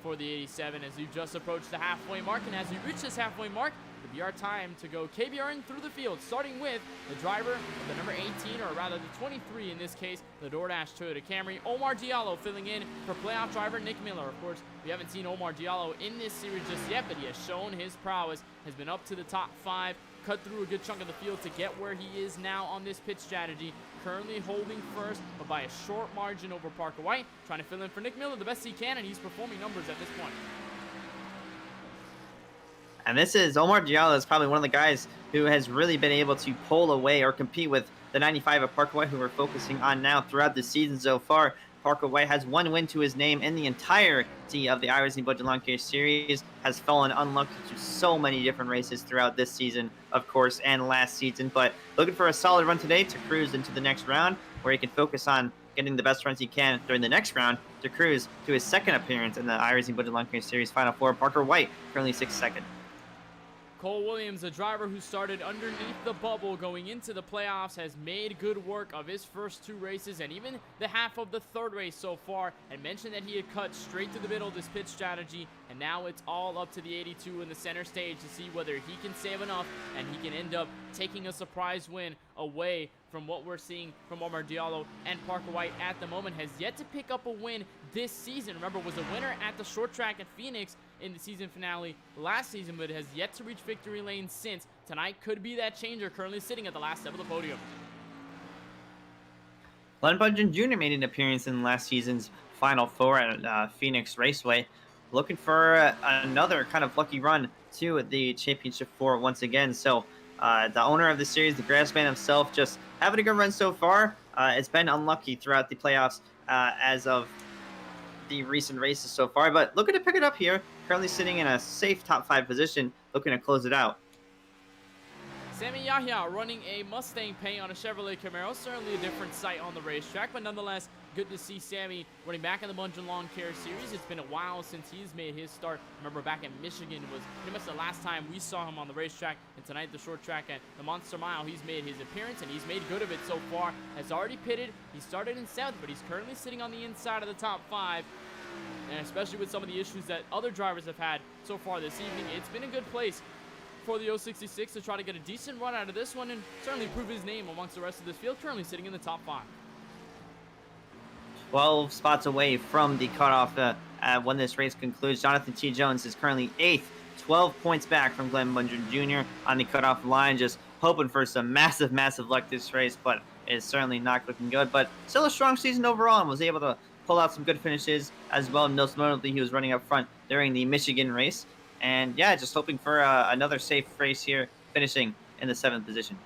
for the 87 as we just approached the halfway mark. And as we reach this halfway mark, it'll be our time to go KBRN through the field, starting with the driver of the number 18, or rather the 23 in this case, the DoorDash Toyota Camry, Omar Diallo, filling in for playoff driver Nick Miller. Of course, we haven't seen Omar Diallo in this series just yet, but he has shown his prowess, has been up to the top 5, cut through a good chunk of the field to get where he is now on this pit strategy. Currently holding first, but by a short margin over Parker White, trying to fill in for Nick Miller the best he can, and he's performing numbers at this point. And this is Omar Diallo is probably one of the guys who has really been able to pull away or compete with the 95 of Parker White, who we're focusing on now throughout the season so far. Parker White has one win to his name in the entirety of the iRacing Bundren Lawn Care Series, has fallen unlucky to so many different races throughout this season, of course, and last season. But looking for a solid run today to cruise into the next round, where he can focus on getting the best runs he can during the next round to cruise to his second appearance in the iRacing Bundren Lawn Care Series Final Four. Parker White currently 6th second. Cole Williams, a driver who started underneath the bubble going into the playoffs, has made good work of his first 2 races and even the half of the 3rd race so far, and mentioned that he had cut straight to the middle of this pit strategy, and now it's all up to the 82 in the center stage to see whether he can save enough and he can end up taking a surprise win away from what we're seeing from Omar Diallo. And Parker White at the moment has yet to pick up a win this season. Remember, was a winner at the short track at Phoenix in the season finale last season, but has yet to reach victory lane since. Tonight could be that changer, currently sitting at the last step of the podium. Glenn Bundren Jr. made an appearance in last season's Final Four at Phoenix Raceway, looking for another kind of lucky run to the Championship 4 once again. So the owner of the series, the Grassman himself, just having a good run so far. It's been unlucky throughout the playoffs as of the recent races so far, but looking to pick it up here. Currently sitting in a safe top 5 position, looking to close it out. Sammy Yahya running a Mustang paint on a Chevrolet Camaro. Certainly a different sight on the racetrack, but nonetheless, good to see Sammy running back in the Bundren Lawn Care Series. It's been a while since he's made his start. Remember, back in Michigan was pretty much the last time we saw him on the racetrack, and tonight the short track at the Monster Mile, he's made his appearance, and he's made good of it so far. Has already pitted. He started in 7th, but he's currently sitting on the inside of the top 5. And especially with some of the issues that other drivers have had so far this evening, it's been a good place for the 066 to try to get a decent run out of this one and certainly prove his name amongst the rest of this field, currently sitting in the top 5. 12 spots away from the cutoff when this race concludes. Jonathan T. Jones is currently 8th, 12 points back from Glenn Bundren Jr. on the cutoff line, just hoping for some massive luck this race, but it's certainly not looking good. But still a strong season overall, and was able to pull out some good finishes as well. Most notably, he was running up front during the Michigan race. And yeah, just hoping for another safe race here, finishing in the 7th position.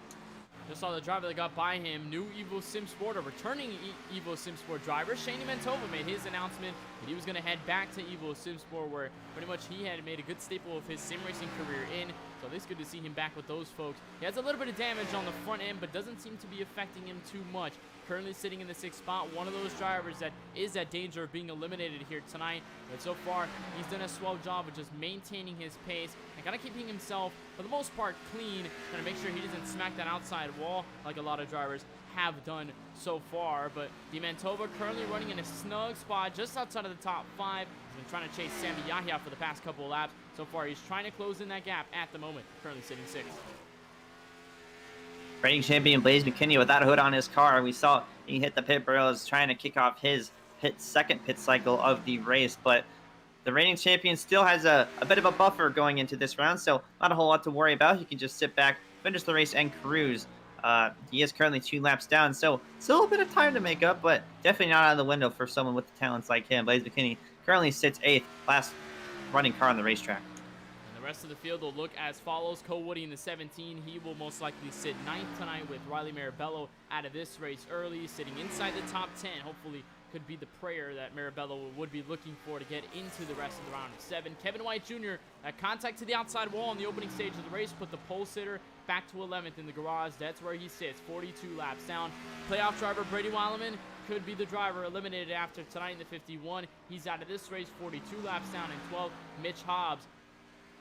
Just saw the driver that got by him, new Evo Sim Sport, a returning Evo Sim Sport driver. Shane Mantova made his announcement that he was going to head back to Evo Sim Sport, where pretty much he had made a good staple of his sim racing career in. So it's good to see him back with those folks. He has a little bit of damage on the front end, but doesn't seem to be affecting him too much. Currently sitting in the 6th spot, one of those drivers that is at danger of being eliminated here tonight. But so far, he's done a swell job of just maintaining his pace and kind of keeping himself, for the most part, clean, trying to make sure he doesn't smack that outside wall like a lot of drivers have done so far. But Mantova currently running in a snug spot just outside of the top 5. He's been trying to chase Sammy Yahya for the past couple of laps. So far, he's trying to close in that gap at the moment, currently sitting 6th. Reigning champion Blaise McKinney without a hood on his car. We saw he hit the pit barrels trying to kick off his second pit cycle of the race, but the reigning champion still has a bit of a buffer going into this round, so not a whole lot to worry about. He can just sit back, finish the race, and cruise. He is currently 2 laps down, so still a bit of time to make up, but definitely not out of the window for someone with the talents like him. Blaze McKinney currently sits 8th, last running car on the racetrack. And the rest of the field will look as follows. Cole Woody in the 17. He will most likely sit 9th tonight, with Riley Marabello out of this race early, sitting inside the top 10. Hopefully could be the prayer that Marabello would be looking for to get into the rest of the round of 7. Kevin White Jr. at contact to the outside wall in the opening stage of the race put the pole sitter back to 11th in the garage. That's where he sits, 42 laps down. Playoff driver Brady Weileman could be the driver eliminated after tonight in the 51. He's out of this race, 42 laps down in 12th. Mitch Hobbs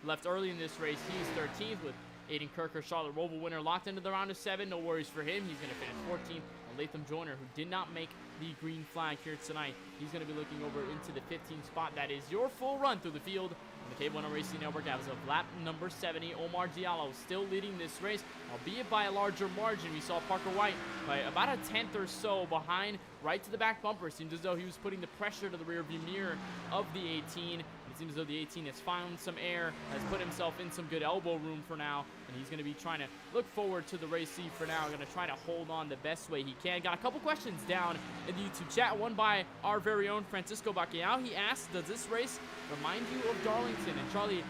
left early in this race. He's 13th, with Aiden Kirker, Charlotte Roval winner, locked into the round of 7. No worries for him. He's going to finish 14th. And Latham Joyner, who did not make the green flag here tonight, he's going to be looking over into the 15th spot. That is your full run through the field on the KBueno Racing Network as of lap number 70. Omar Diallo still leading this race, albeit by a larger margin. We saw Parker White by about a 10th or so behind, right to the back bumper. It seems as though he was putting the pressure to the rear view mirror of the 18. It seems as though the 18 has found some air, has put himself in some good elbow room for now, and he's going to be trying to look forward to the race C for now. Going to try to hold on the best way he can. Got a couple questions down in the YouTube chat, one by our very own Francisco Bacalhau. He asked, does this race remind you of Darlington? And Charlie,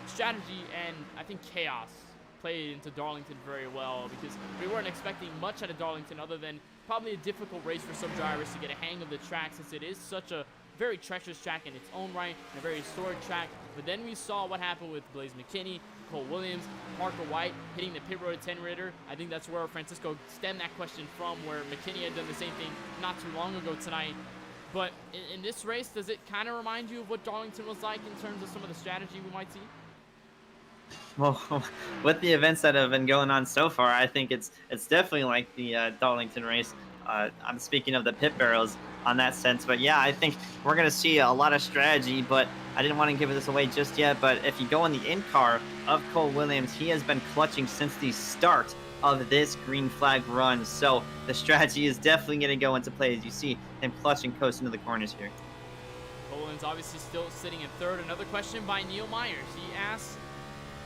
strategy and I think chaos played into Darlington very well, because we weren't expecting much out of Darlington other than probably a difficult race for some drivers to get a hang of the track, since it is such a very treacherous track in its own right, and a very historic track. But then we saw what happened with Blaze McKinney, Cole Williams, Parker White hitting the pit road at 10 Ritter. I think that's where Francisco stemmed that question from, where McKinney had done the same thing not too long ago tonight. But in this race, does it kind of remind you of what Darlington was like in terms of some of the strategy we might see? Well, with the events that have been going on so far, I think it's definitely like the Darlington race. I'm speaking of the pit barrels on that sense, but yeah, I think we're going to see a lot of strategy, but I didn't want to give this away just yet. But if you go in the in-car of Cole Williams, he has been clutching since the start of this green flag run, so the strategy is definitely going to go into play as you see him clutching coast into the corners here. Cole Williams obviously still sitting in 3rd. Another question by Neil Myers. He asks,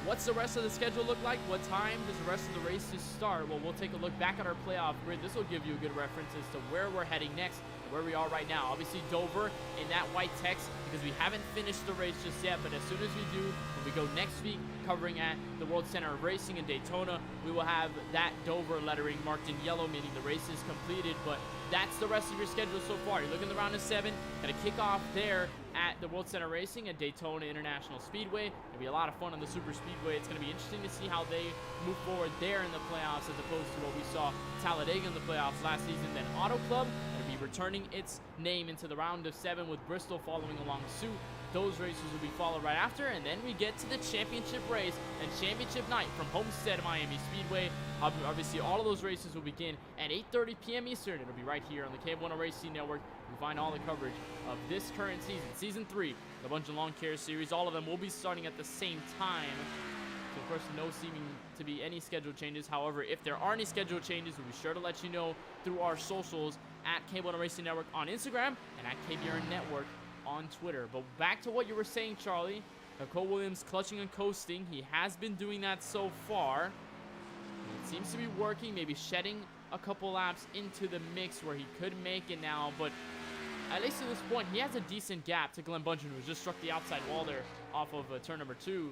what's the rest of the schedule look like? What time does the rest of the races start? Well, we'll take a look back at our playoff grid. This will give you a good reference as to where we're heading next and where we are right now. Obviously, Dover in that white text, because we haven't finished the race just yet, but as soon as we do, when we go next week covering at the World Center of Racing in Daytona, we will have that Dover lettering marked in yellow, meaning the race is completed. But that's the rest of your schedule so far. You're looking at the round of 7, going to kick off there at the World Center Racing at Daytona International Speedway. It'll be a lot of fun on the Super Speedway. It's going to be interesting to see how they move forward there in the playoffs, as opposed to what we saw Talladega in the playoffs last season. Then Auto Club will be returning its name into the round of 7, with Bristol following along suit. Those races will be followed right after, and then we get to the championship race and championship night from Homestead Miami Speedway. Obviously, all of those races will begin at 8:30 p.m. Eastern. It'll be right here on the KBueno Racing Network. You can find all the coverage of this current season, Season 3, the Bundren Lawn Care Series. All of them will be starting at the same time. So, of course, no seeming to be any schedule changes. However, if there are any schedule changes, we'll be sure to let you know through our socials at KBueno Racing Network on Instagram and at KBRN Network on Twitter. But back to what you were saying, Charlie. Cole Williams clutching and coasting. He has been doing that so far. It seems to be working, maybe shedding a couple laps into the mix where he could make it now, but at least at this point, he has a decent gap to Glenn Bundren, who just struck the outside wall there off of turn number 2.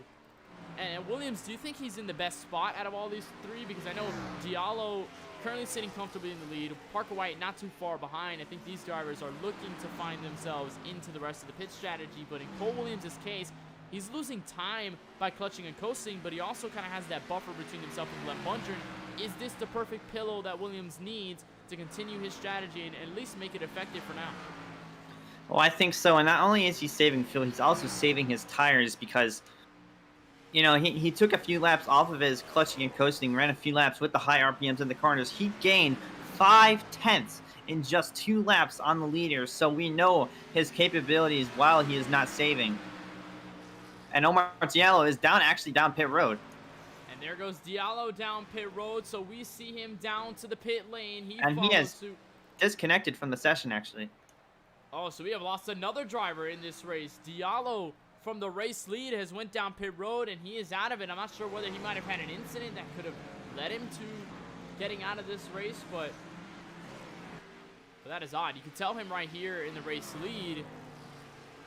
And Williams, do you think he's in the best spot out of all these 3? Because I know Diallo currently sitting comfortably in the lead. Parker White not too far behind. I think these drivers are looking to find themselves into the rest of the pit strategy. But in Cole Williams' case, he's losing time by clutching and coasting, but he also kind of has that buffer between himself and Glenn Bundren. Is this the perfect pillow that Williams needs to continue his strategy and at least make it effective for now? Well, I think so, and not only is he saving fuel, he's also saving his tires, because you know, he took a few laps off of his clutching and coasting, ran a few laps with the high RPMs in the corners. He gained 5/10 in just 2 laps on the leader, so we know his capabilities while he is not saving. And Omar Diallo is actually down pit road. And there goes Diallo down pit road, so we see him down to the pit lane. He has disconnected from the session, actually. Oh, so we have lost another driver in this race. Diallo from the race lead has went down pit road, and he is out of it. I'm not sure whether he might have had an incident that could have led him to getting out of this race, but that is odd. You can tell him right here in the race lead.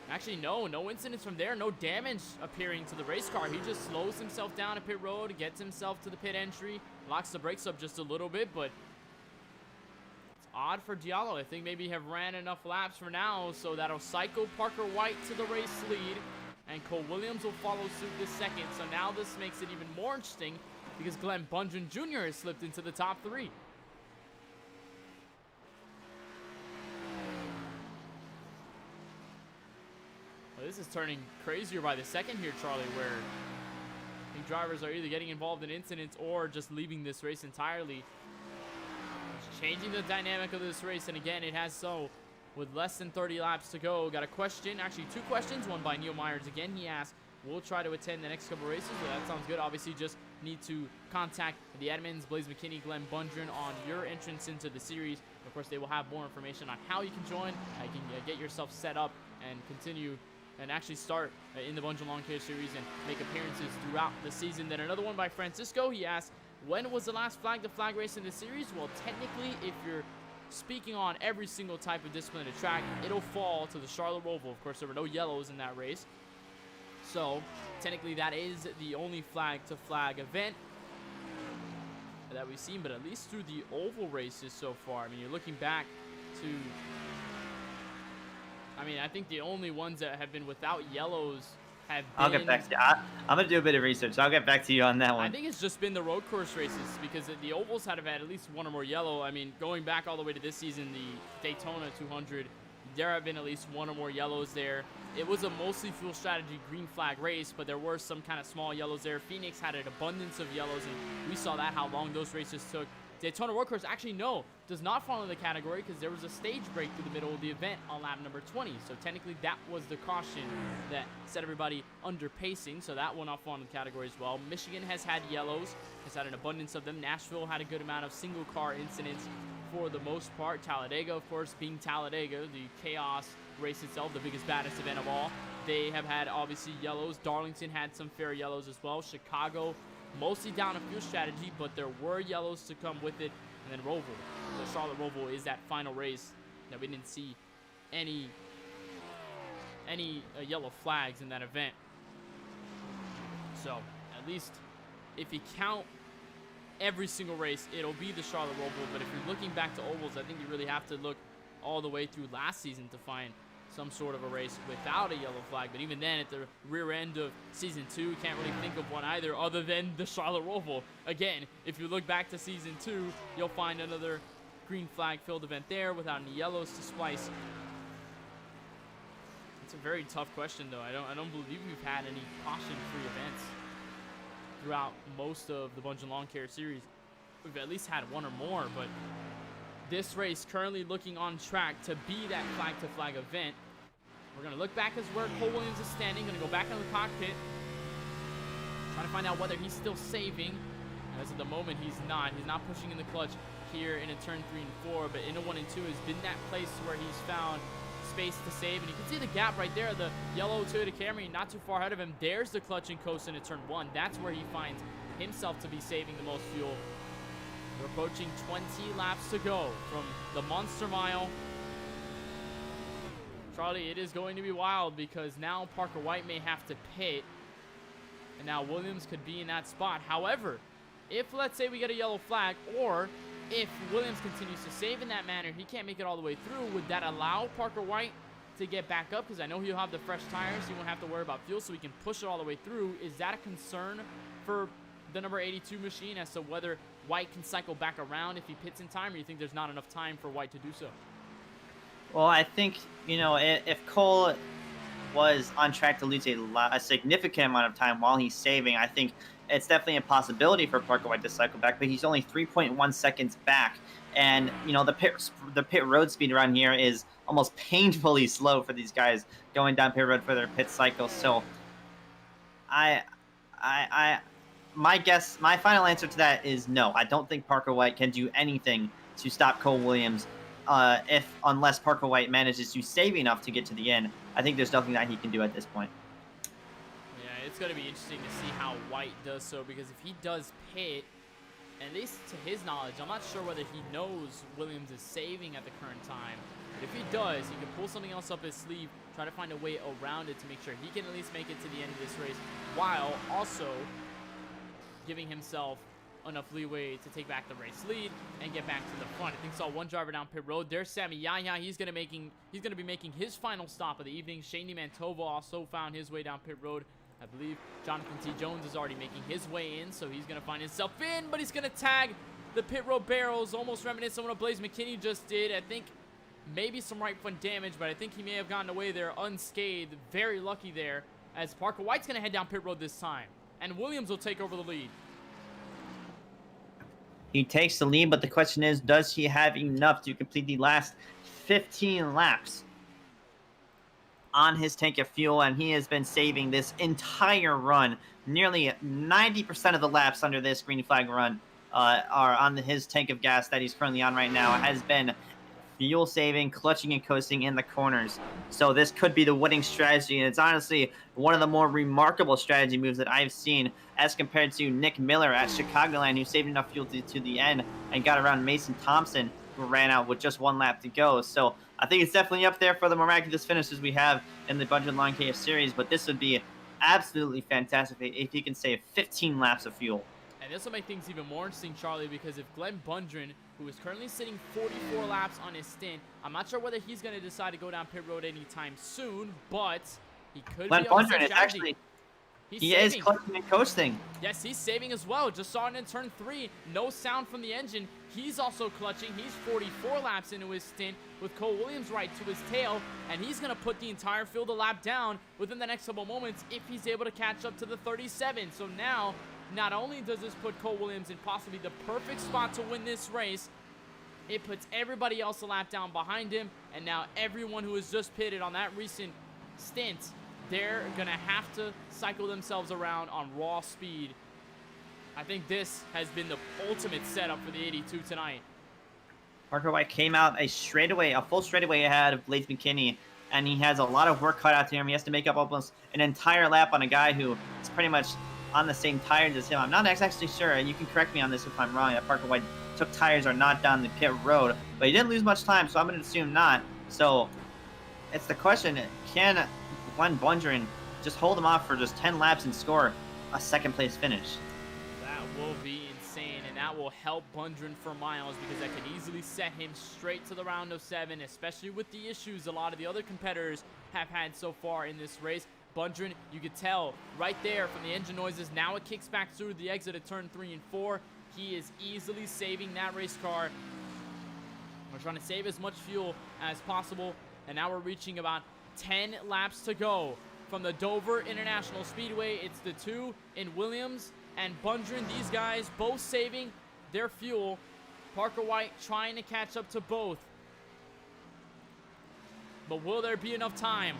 Actually, no incidents from there. No damage appearing to the race car. He just slows himself down at pit road, gets himself to the pit entry, locks the brakes up just a little bit, but it's odd for Diallo. I think maybe have ran enough laps for now, so that'll cycle Parker White to the race lead, and Cole Williams will follow suit this second. So now this makes it even more interesting because Glenn Bundren Jr. has slipped into the top 3. Well, this is turning crazier by the second here, Charlie, where I think drivers are either getting involved in incidents or just leaving this race entirely. It's changing the dynamic of this race, and again, it has so. With less than 30 laps to go, got a question, actually 2 questions, one by Neil Myers again. He asked, we'll try to attend the next couple races. Well, that sounds good. Obviously, just need to contact the admins, Blaze McKinney, Glenn Bundren, on your entrance into the series. Of course, they will have more information on how you can join, how you can get yourself set up and continue and actually start in the Bundren Lawn Care Series and make appearances throughout the season. Then another one by Francisco. He asked, when was the last flag-to-flag race in the series? Well, technically, if you're speaking on every single type of discipline of track, it'll fall to the Charlotte Roval. Of course, there were no yellows in that race. So, technically, that is the only flag-to-flag event that we've seen, but at least through the oval races so far. I mean, you're looking back to... I mean, I think the only ones that have been without yellows have been... I'll get back to you. I'm going to do a bit of research, so I'll get back to you on that one. I think it's just been the road course races because the ovals had at least one or more yellow. I mean, going back all the way to this season, the Daytona 200, there have been at least one or more yellows there. It was a mostly fuel strategy green flag race, but there were some kind of small yellows there. Phoenix had an abundance of yellows, and we saw that, how long those races took. Daytona Road Course, actually, no, does not fall in the category because there was a stage break through the middle of the event on lap number 20. So technically, that was the caution that set everybody under pacing. So that will not fall in the category as well. Michigan has had yellows, has had an abundance of them. Nashville had a good amount of single car incidents for the most part. Talladega, of course, being Talladega, the chaos race itself, the biggest, baddest event of all. They have had, obviously, yellows. Darlington had some fair yellows as well. Chicago, mostly down a fuel strategy, but there were yellows to come with it. And then Roval, the Charlotte Roval, is that final race that we didn't see any yellow flags in that event. So at least if you count every single race, it'll be the Charlotte Roval. But if you're looking back to ovals, I think you really have to look all the way through last season to find some sort of a race without a yellow flag. But even then, at the rear end of season 2, can't really think of one either other than the Charlotte Roval. Again, if you look back to season 2, you'll find another green flag filled event there without any yellows to splice. It's a very tough question, though. I don't believe we've had any caution-free events throughout most of the Bundren Lawn Care Series. We've at least had one or more, but this race currently looking on track to be that flag-to-flag event. We're going to look back as where Cole Williams is standing. Going to go back in the cockpit. Trying to find out whether he's still saving. As of the moment, he's not. He's not pushing in the clutch here in a turn 3 and 4. But in a 1 and 2 has been that place where he's found space to save. And you can see the gap right there. The yellow Toyota Camry not too far ahead of him. There's the clutch and coast into turn 1. That's where he finds himself to be saving the most fuel. We're approaching 20 laps to go from the Monster Mile. Charlie, it is going to be wild because now Parker White may have to pit. And now Williams could be in that spot. However, if let's say we get a yellow flag, or if Williams continues to save in that manner, he can't make it all the way through, would that allow Parker White to get back up? Because I know he'll have the fresh tires. He won't have to worry about fuel, so he can push it all the way through. Is that a concern for the number 82 machine as to whether White can cycle back around if he pits in time, or you think there's not enough time for White to do so? Well, I think, you know, if Cole was on track to lose a significant amount of time while he's saving, I think it's definitely a possibility for Parker White to cycle back, but he's only 3.1 seconds back. And, you know, the pit road speed around here is almost painfully slow for these guys going down pit road for their pit cycle. So my final answer to that is no. I don't think Parker White can do anything to stop Cole Williams unless Parker White manages to save enough to get to the end. I think there's nothing that he can do at this point. Yeah, it's going to be interesting to see how White does so, because if he does pit, at least to his knowledge, I'm not sure whether he knows Williams is saving at the current time. But if he does, he can pull something else up his sleeve, try to find a way around it to make sure he can at least make it to the end of this race, while also giving himself enough leeway to take back the race lead and get back to the front. I think saw one driver down pit road. There's Sammy Yaya. He's gonna be making his final stop of the evening. Shane Mantova also found his way down pit road. I believe Jonathan T. Jones is already making his way in, so he's gonna find himself in, but he's gonna tag the pit road barrels, almost reminiscent of what Blaze McKinney just did. I think maybe some right front damage, but I think he may have gotten away there unscathed. Very lucky there, as Parker White's gonna head down pit road this time, and Williams will take over the lead. He takes the lead, but the question is, does he have enough to complete the last 15 laps on his tank of fuel? And he has been saving this entire run. Nearly 90% of the laps under this green flag run are on his tank of gas that he's currently on right now. It has been fuel saving, clutching and coasting in the corners. So this could be the winning strategy, and it's honestly one of the more remarkable strategy moves that I've seen as compared to Nick Miller at Chicagoland, who saved enough fuel to the end and got around Mason Thompson, who ran out with just 1 lap to go. So I think it's definitely up there for the miraculous finishes we have in the Bundren Lawn KF series, but this would be absolutely fantastic if he can save 15 laps of fuel. And this will make things even more interesting, Charlie, because if Glenn Bundren, who is currently sitting 44 laps on his stint, I'm not sure whether he's going to decide to go down pit road anytime soon, but he could Glenn be on Bundren is actually, he is clutching and coasting. Yes, he's saving as well. Just saw it in turn 3. No sound from the engine. He's also clutching. He's 44 laps into his stint with Cole Williams right to his tail, and he's going to put the entire field a lap down within the next couple moments if he's able to catch up to the 37. So now, not only does this put Cole Williams in possibly the perfect spot to win this race, it puts everybody else a lap down behind him, and now everyone who has just pitted on that recent stint, they're going to have to cycle themselves around on raw speed. I think this has been the ultimate setup for the 82 tonight. Parker White came out a full straightaway ahead of Blaze McKinney, and he has a lot of work cut out to him. He has to make up almost an entire lap on a guy who is pretty much on the same tires as him. I'm not actually sure, and you can correct me on this if I'm wrong, that Parker White took tires or not down the pit road, but he didn't lose much time, so I'm going to assume not. So it's the question, can Glenn Bundren just hold him off for just 10 laps and score a second place finish? That will be insane, and that will help Bundren for miles, because that could easily set him straight to the round of 7, especially with the issues a lot of the other competitors have had so far in this race. Bundren, you could tell right there from the engine noises. Now it kicks back through the exit of turn 3 and 4. He is easily saving that race car. We're trying to save as much fuel as possible, and now we're reaching about 10 laps to go from the Dover International Speedway. It's the 2 in Williams and Bundren. These guys both saving their fuel. Parker White trying to catch up to both. But will there be enough time?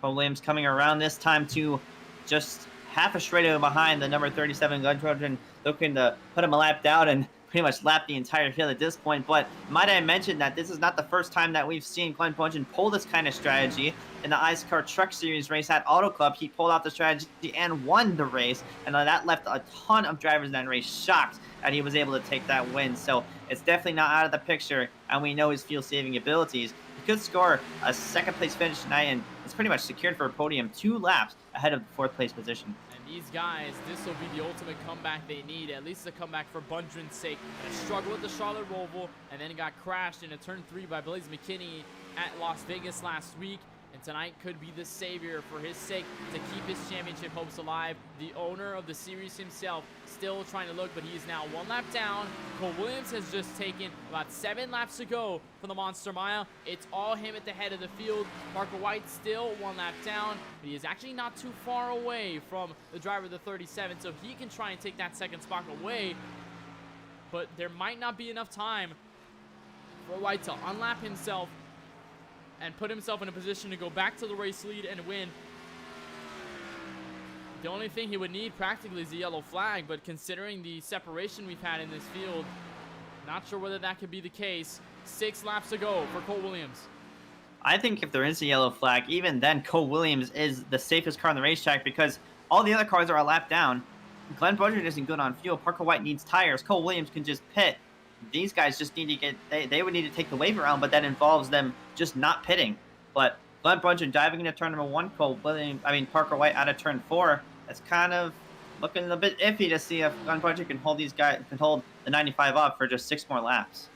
Cole Williams coming around this time to just half a straightaway behind the number 37 Glenn Bundren, looking to put him a lap down and pretty much lap the entire field at this point. But might I mention that this is not the first time that we've seen Glenn Bundren pull this kind of strategy. In the Ice Car Truck Series race at Auto Club, he pulled out the strategy and won the race, and that left a ton of drivers in that race shocked that he was able to take that win. So it's definitely not out of the picture, and we know his fuel-saving abilities. He could score a second-place finish tonight, and it's pretty much secured for a podium 2 laps ahead of the 4th-place position. And these guys, this will be the ultimate comeback they need, at least a comeback for Bundren's sake. They struggled with the Charlotte Roval, and then got crashed in a turn 3 by Blaze McKinney at Las Vegas last week. And tonight could be the savior for his sake to keep his championship hopes alive. The owner of the series himself still trying to look, but he is now 1 lap down. Cole Williams has just taken about 7 laps to go from the Monster Mile. It's all him at the head of the field. Parker White still 1 lap down, but he is actually not too far away from the driver of the 37, so he can try and take that second spot away. But there might not be enough time for White to unlap himself and put himself in a position to go back to the race lead and win. The only thing he would need practically is a yellow flag, but considering the separation we've had in this field, not sure whether that could be the case. 6 laps to go for Cole Williams. I think if there is a yellow flag, even then Cole Williams is the safest car on the racetrack because all the other cars are a lap down. Glenn Bundren isn't good on fuel. Parker White needs tires. Cole Williams can just pit. These guys just need to get, they would need to take the wave around, but that involves them just not pitting. But Glenn Bundren diving into turn number 1, Parker White out of turn 4. That's kind of looking a bit iffy to see if Glenn Bundren can hold the 95 up for just 6 more laps.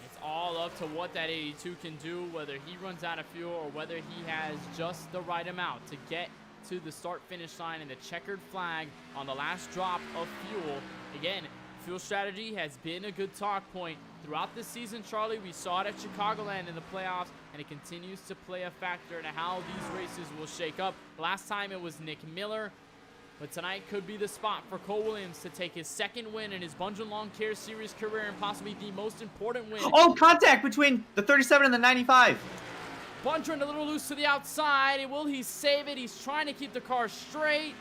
It's all up to what that 82 can do, whether he runs out of fuel or whether he has just the right amount to get to the start-finish line and the checkered flag on the last drop of fuel. Again, fuel strategy has been a good talk point throughout this season, Charlie. We saw it at Chicagoland in the playoffs, and it continues to play a factor in how these races will shake up. Last time it was Nick Miller, but tonight could be the spot for Cole Williams to take his 2nd win in his Bundren Lawn Care Series career and possibly the most important win. Oh, contact between the 37 and the 95. Bundren a little loose to the outside. Will he save it? He's trying to keep the car straight,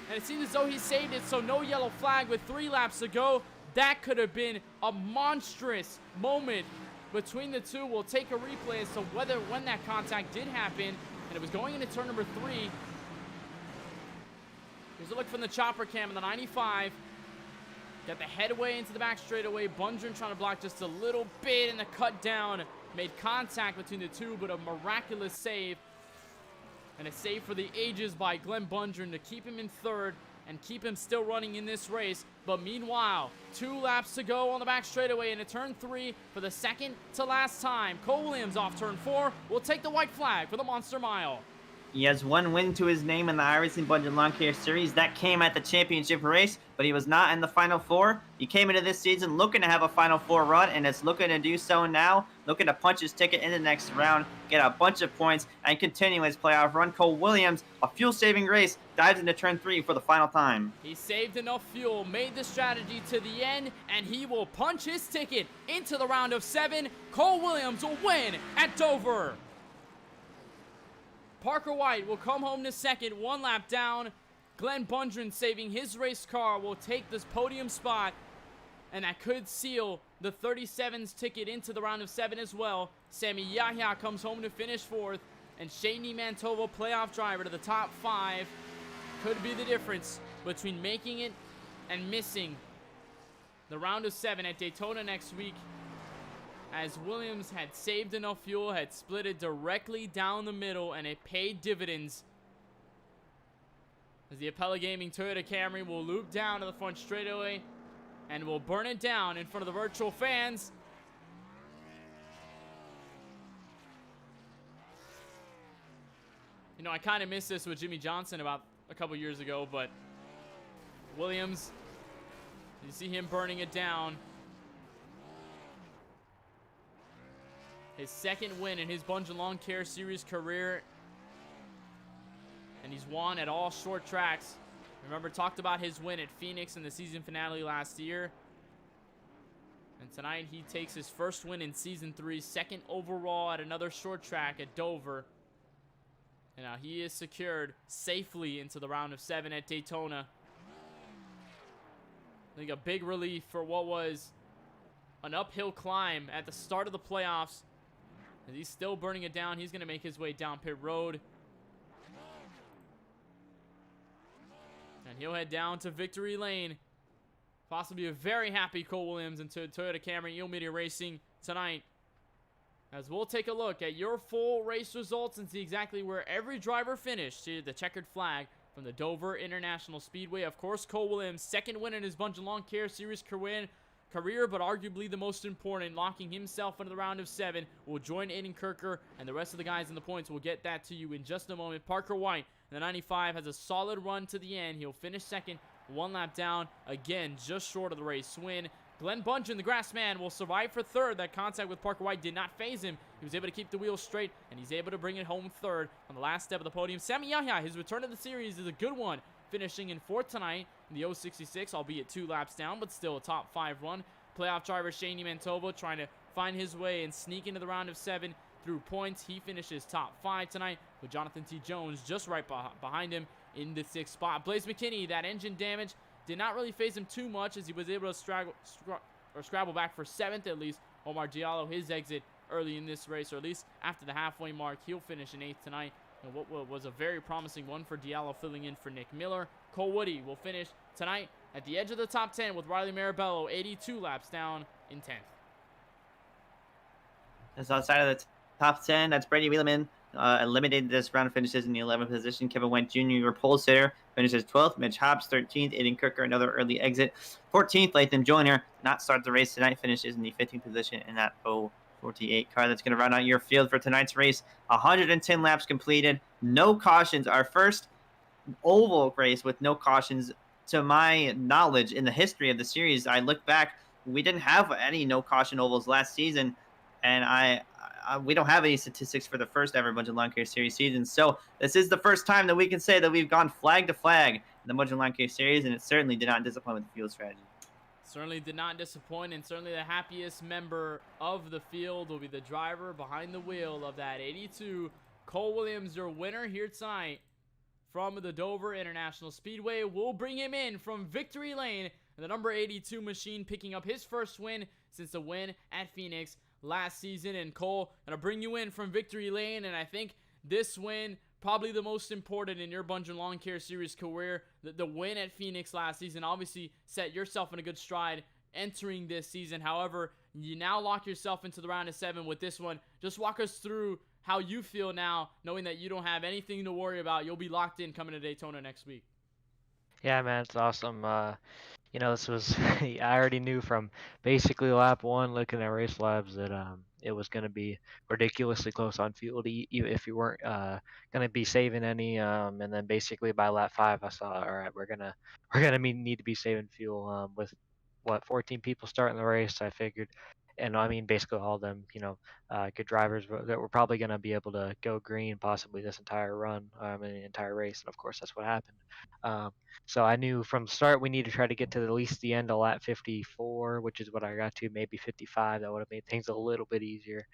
and it seems as though he saved it, so no yellow flag with 3 laps to go. That could have been a monstrous moment between the two. We'll take a replay as to when that contact did happen, and it was going into turn number 3. Here's a look from the chopper cam in the 95. Got the headway into the back straightaway. Bundren trying to block just a little bit, and the cut down made contact between the two, but a miraculous save. And a save for the ages by Glenn Bundren to keep him in 3rd and keep him still running in this race. But meanwhile, 2 laps to go on the back straightaway into turn 3 for the 2nd to last time. Cole Williams off turn 4 will take the white flag for the Monster Mile. He has 1 win to his name in the iRacing Bundren Lawn Care Series. That came at the championship race, but he was not in the Final 4. He came into this season looking to have a Final 4 run, and is looking to do so now. Looking to punch his ticket in the next round, get a bunch of points, and continue his playoff run. Cole Williams, a fuel-saving race, dives into turn 3 for the final time. He saved enough fuel, made the strategy to the end, and he will punch his ticket into the round of 7. Cole Williams will win at Dover. Parker White will come home to 2nd, 1 lap down. Glenn Bundren, saving his race car, will take this podium spot, and that could seal the 37's ticket into the round of 7 as well. Sammy Yahya comes home to finish 4th, and Shaney Mantovo, playoff driver, to the top 5. Could be the difference between making it and missing the round of 7 at Daytona next week, as Williams had saved enough fuel, had split it directly down the middle, and it paid dividends. As the Appella Gaming Toyota Camry will loop down to the front straightaway and will burn it down in front of the virtual fans. You know, I kind of missed this with Jimmy Johnson about a couple years ago, but Williams, you see him burning it down. His 2nd win in his Bundren Lawn Care Series career, and he's won at all short tracks. Remember, talked about his win at Phoenix in the season finale last year. And tonight he takes his 1st win in season 3, 2nd overall at another short track at Dover. And now he is secured safely into the round of 7 at Daytona. I think a big relief for what was an uphill climb at the start of the playoffs. As he's still burning it down, he's going to make his way down pit road. And he'll head down to victory lane. Possibly a very happy Cole Williams into Toyota Camry Eel Media Racing tonight. As we'll take a look at your full race results and see exactly where every driver finished. See the checkered flag from the Dover International Speedway. Of course, Cole Williams, 2nd win in his Bundren Lawn Care Series career, but arguably the most important, locking himself into the round of 7. Will join Aiden Kirker and the rest of the guys in the points. We'll get that to you in just a moment. Parker White, the 95, has a solid run to the end. He'll finish 2nd, 1 lap down, again just short of the race win. Glenn Bundren, the grass man, will survive for 3rd. That contact with Parker White did not phase him. He was able to keep the wheels straight, and he's able to bring it home 3rd on the last step of the podium. Sammy Yahya, his return to the series is a good one, finishing in 4th tonight in the 066, albeit 2 laps down, but still a top 5 run. Playoff driver Shaney Mantovo trying to find his way and sneak into the round of 7 through points. He finishes top 5 tonight, with Jonathan T. Jones just right behind him in the 6th spot. Blaze McKinney, that engine damage did not really phase him too much, as he was able to scrabble back for 7th at least. Omar Diallo, his exit early in this race, or at least after the halfway mark. He'll finish in 8th tonight. And what was a very promising one for Diallo filling in for Nick Miller. Cole Woody will finish tonight at the edge of the top 10 with Riley Marabello 82 laps down in 10th. That's outside of the top 10. That's Brady Wheelman. Eliminated this round, finishes in the 11th position. Kevin Wendt Jr., your pole sitter, finishes 12th. Mitch Hobbs, 13th. Aiden Cooker, another early exit. 14th, Latham Joyner, not start the race tonight, finishes in the 15th position in that 048 car. That's going to run out your field for tonight's race. 110 laps completed. No cautions. Our first oval race with no cautions, to my knowledge, in the history of the series. I look back, we didn't have any no caution ovals last season, and we don't have any statistics for the first ever Bundren Lawn Care Series season. So this is the first time that we can say that we've gone flag to flag in the Bundren Lawn Care Series, and it certainly did not disappoint with the field strategy. Certainly did not disappoint, and certainly the happiest member of the field will be the driver behind the wheel of that 82. Cole Williams, your winner here tonight from the Dover International Speedway. We'll bring him in from Victory Lane, the number 82 machine, picking up his first win since the win at Phoenix last season. And Cole, gonna bring you in from Victory Lane, and I think this win probably the most important in your Bundren Lawn Care Series career. The win at Phoenix last season obviously set yourself in a good stride entering this season. However, you now lock yourself into the round of 7 with this one. Just walk us through how you feel now, knowing that you don't have anything to worry about. You'll be locked in coming to Daytona next week. Yeah, man, it's awesome. This was I already knew from basically lap 1, looking at race labs, that it was going to be ridiculously close on fuel, even if you weren't going to be saving any. And then basically by lap 5, I saw, all right, we're gonna need to be saving fuel. With 14 people starting the race, I figured. And I mean, basically all of them, good drivers that were probably going to be able to go green possibly this entire run, and the entire race. And of course, that's what happened. So I knew from the start we need to try to get to at least the end of lap 54, which is what I got to, maybe 55. That would have made things a little bit easier.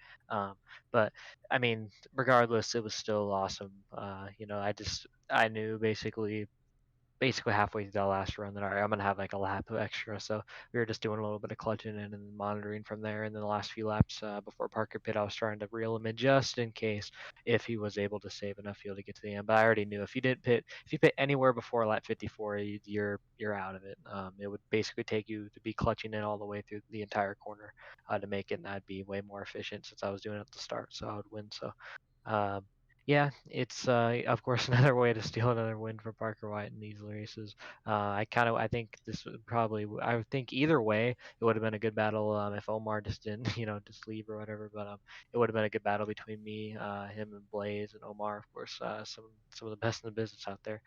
But I mean, regardless, it was still awesome. I knew basically halfway through that last run that, all right, I'm gonna have like a lap of extra. So we were just doing a little bit of clutching in and monitoring from there. And then the last few laps before Parker pit, I was trying to reel him in just in case if he was able to save enough fuel to get to the end. But I already knew if you pit anywhere before lap 54, you're out of it. It would basically take you to be clutching in all the way through the entire corner to make it, and that'd be way more efficient since I was doing it at the start, so I would win. So. Yeah, it's of course another way to steal another win for Parker White in these races. I think this would probably, I would think either way it would have been a good battle if Omar just didn't just leave or whatever. But it would have been a good battle between me, him, and Blaze, and Omar, of course, some of the best in the business out there.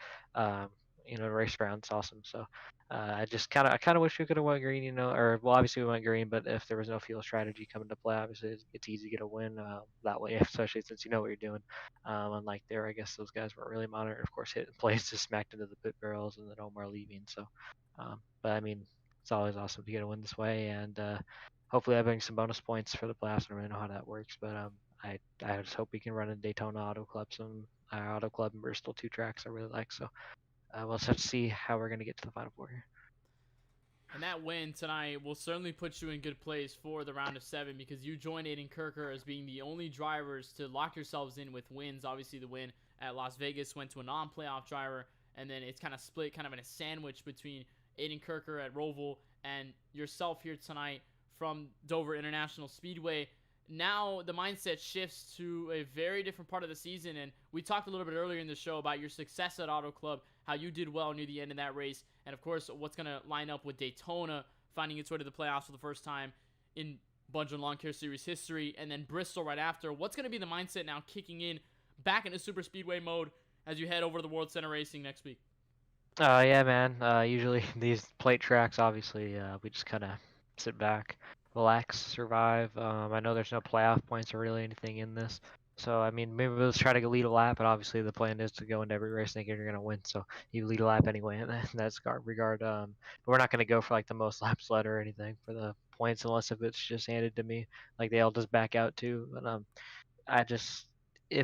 Race around, it's awesome. So I kind of wish we could have went green, or well, obviously we went green, but if there was no fuel strategy coming to play, obviously it's easy to get a win that way, especially since you know what you're doing. Unlike there, I guess those guys weren't really monitored. Of course, hitting plays just smacked into the pit barrels, and then Omar leaving. So, but I mean, it's always awesome to get a win this way, and hopefully I bring some bonus points for the playoffs. I don't really know how that works, but I just hope we can run in Daytona Auto Club, Auto Club in Bristol, 2 tracks I really like. So we'll just have to see how we're going to get to the Final Four here. And that win tonight will certainly put you in good place for the round of 7, because you join Aiden Kirker as being the only drivers to lock yourselves in with wins. Obviously, the win at Las Vegas went to a non-playoff driver, and then it's kind of split kind of in a sandwich between Aiden Kirker at Roval and yourself here tonight from Dover International Speedway. Now the mindset shifts to a very different part of the season, and we talked a little bit earlier in the show about your success at Auto Club, how you did well near the end of that race, and of course what's going to line up with Daytona finding its way to the playoffs for the first time in Bundren Lawn Care Series history, and then Bristol right after. What's going to be the mindset now kicking in back into super speedway mode as you head over to the World Center Racing next week? Yeah, man. Usually these plate tracks, obviously, we just kind of sit back, relax, survive. I know there's no playoff points or really anything in this. So, I mean, maybe let's try to lead a lap, and obviously the plan is to go into every race thinking you're going to win. So you lead a lap anyway in that regard. But we're not going to go for like the most laps led or anything for the points unless if it's just handed to me. Like they'll just back out too. But I just,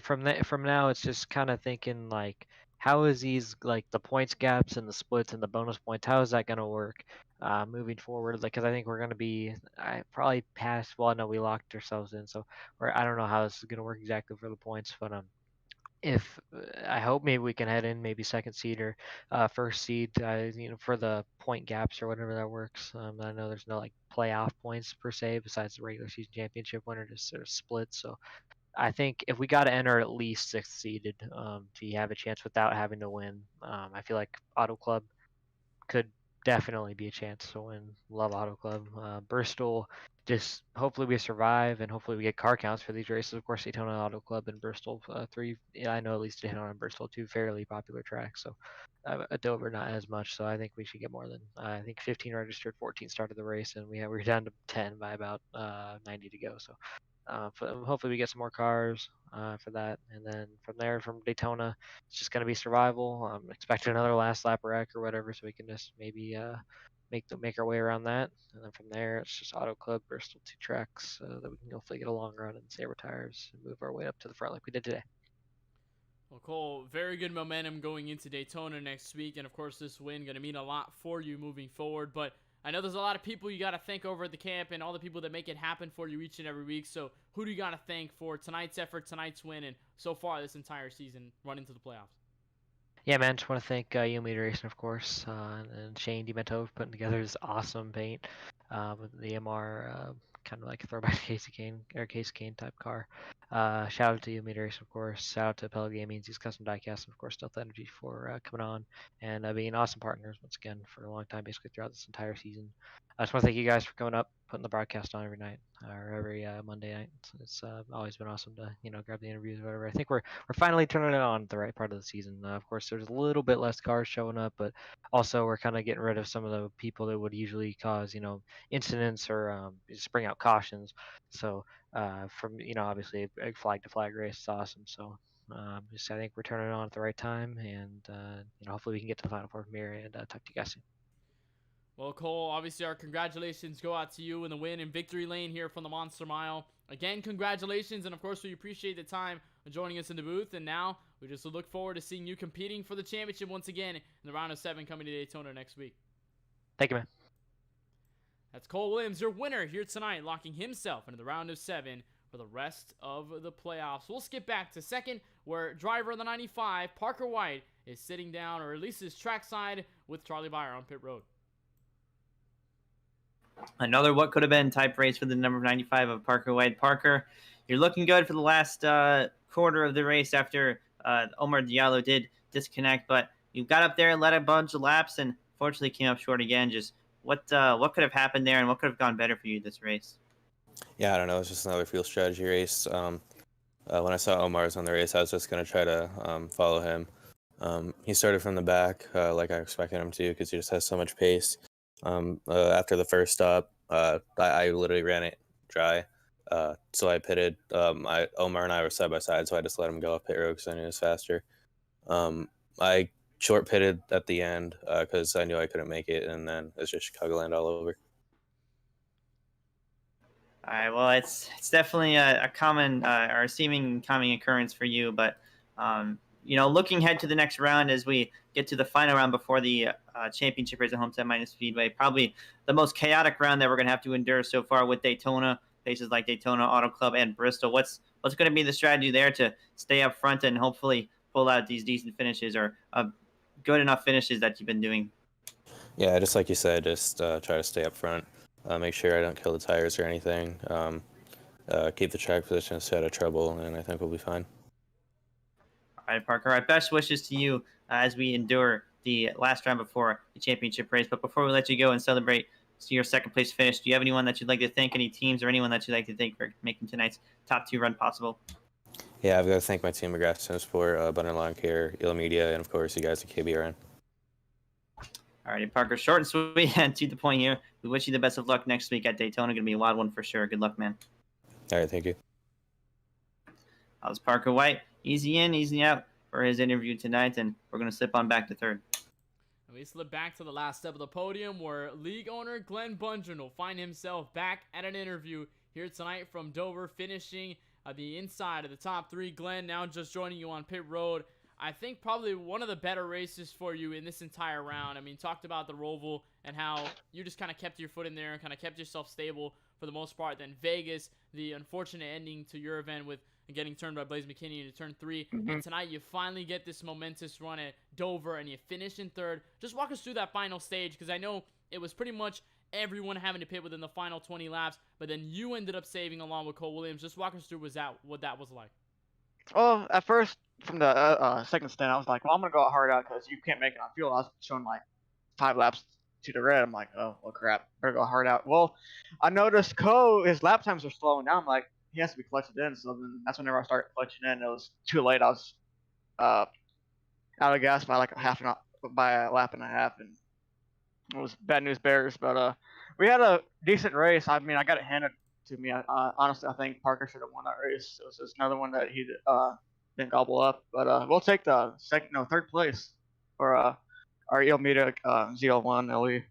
from now, it's just kind of thinking like, how is these like the points gaps and the splits and the bonus points? How is that going to work moving forward? Like, because I think we're going to be probably past. Well, no, we locked ourselves in, so I don't know how this is going to work exactly for the points, but if I hope maybe we can head in maybe second seed or first seed, for the point gaps or whatever that works. I know there's no like playoff points per se besides the regular season championship winner, just sort of split. So I think if we got to enter at least sixth seeded, to have a chance without having to win, I feel like Auto Club could definitely be a chance to win. Love Auto Club. Bristol, just hopefully we survive and hopefully we get car counts for these races. Of course, Daytona Auto Club and Bristol, three. Yeah, I know at least Daytona and Bristol, two fairly popular tracks. So at Dover, not as much. So I think we should get more than I think 15 registered, 14 started the race, and we're down to 10 by about 90 to go. So hopefully we get some more cars for that, and then from there, from Daytona, it's just gonna be survival. I'm expecting another last lap wreck or whatever, so we can just maybe make our way around that, and then from there it's just Auto Club, Bristol, two tracks that we can hopefully get a long run and save our tires and move our way up to the front like we did today. Well, Cole, very good momentum going into Daytona next week, and of course this win going to mean a lot for you moving forward, but I know there's a lot of people you got to thank over at the camp and all the people that make it happen for you each and every week, so who do you got to thank for tonight's effort, tonight's win, and so far this entire season running to the playoffs? Yeah, man, just want to thank KBueno Racing, of course, and Shane DiMento for putting together this awesome paint with the MR, kind of like a throwback Casey Kane type car. Shout out to KBueno Racing, of course. Shout out to Pella Gaming, these custom diecast, and of course Stealth Energy for coming on and being awesome partners once again for a long time, basically throughout this entire season. I just want to thank you guys for coming up, putting the broadcast on every night or every Monday night. It's always been awesome to grab the interviews or whatever. I think we're finally turning it on at the right part of the season. Of course, there's a little bit less cars showing up, but also we're kind of getting rid of some of the people that would usually cause incidents or just bring out cautions. So from obviously a flag to flag race is awesome. So just I think we're turning it on at the right time, and hopefully we can get to the Final Four from here and talk to you guys soon. Well, Cole, obviously our congratulations go out to you in the win in victory lane here from the Monster Mile. Again, congratulations, and of course we appreciate the time of joining us in the booth, and now we just look forward to seeing you competing for the championship once again in the round of 7 coming to Daytona next week. Thank you, man. That's Cole Williams, your winner here tonight, locking himself into the round of 7 for the rest of the playoffs. We'll skip back to second, where driver of the 95, Parker White, is sitting down, or at least is trackside with Charlie Baier on pit road. Another what could have been type race for the number 95 of Parker White. Parker, you're looking good for the last quarter of the race after Omar Diallo did disconnect, but you got up there and led a bunch of laps and fortunately came up short again. Just what could have happened there and what could have gone better for you this race? Yeah, I don't know. It's just another field strategy race. When I saw Omar's on the race, I was just going to try to follow him. He started from the back like I expected him to because he just has so much pace. After the first stop, I literally ran it dry. So I pitted. Omar and I were side by side, so I just let him go off pit road because I knew it was faster. I short pitted at the end because I knew I couldn't make it, and then it's just Chicagoland all over. All right, well, it's definitely a common or a seeming common occurrence for you, but looking ahead to the next round as we get to the final round before the championship race at Homestead Minus Speedway, probably the most chaotic round that we're going to have to endure so far with Daytona, places like Daytona Auto Club and Bristol. What's going to be the strategy there to stay up front and hopefully pull out these decent finishes or good enough finishes that you've been doing? Yeah, just like you said, just try to stay up front. Make sure I don't kill the tires or anything. Keep the track position, stay out of trouble, and I think we'll be fine. All right, Parker. All right, best wishes to you as we endure the last round before the championship race. But before we let you go and celebrate your second place finish, do you have anyone that you'd like to thank, any teams or anyone that you'd like to thank for making tonight's top 2 run possible? Yeah, I've got to thank my team at Graphic Sport, Bundren Lawn Care, Elo Media, and of course you guys at KBRN. All righty, Parker. Short and sweet and to the point here. We wish you the best of luck next week at Daytona. Going to be a wild one for sure. Good luck, man. All right, thank you. That was Parker White. Easy in, easy out for his interview tonight, and we're going to slip on back to third. And we slip back to the last step of the podium where league owner Glenn Bundren will find himself back at an interview here tonight from Dover, finishing the inside of the top 3. Glenn, now just joining you on pit road. I think probably one of the better races for you in this entire round. I mean, talked about the Roval and how you just kind of kept your foot in there and kind of kept yourself stable for the most part. Then Vegas, the unfortunate ending to your event with getting turned by Blaze McKinney into turn 3. And tonight you finally get this momentous run at Dover and you finish in 3rd. Just walk us through that final stage, because I know it was pretty much everyone having to pit within the final 20 laps, but then you ended up saving along with Cole Williams. Just walk us through what that was like. Well, at first, from the second stint, I was like, well, I'm going to go hard out because you can't make it on fuel. I was showing like 5 laps to the red. I'm like, oh, well, crap. Better go hard out. Well, I noticed his lap times are slowing down. I'm like, he has to be clutched in. So then that's whenever I started clutching in. It was too late. I was out of gas by like by a lap and a half. And it was bad news bears. But we had a decent race. I mean, I got it handed to me. Honestly, I think Parker should have won that race. It was just another one that he didn't gobble up. But we'll take the third place for our Ilmeda ZL1 LE.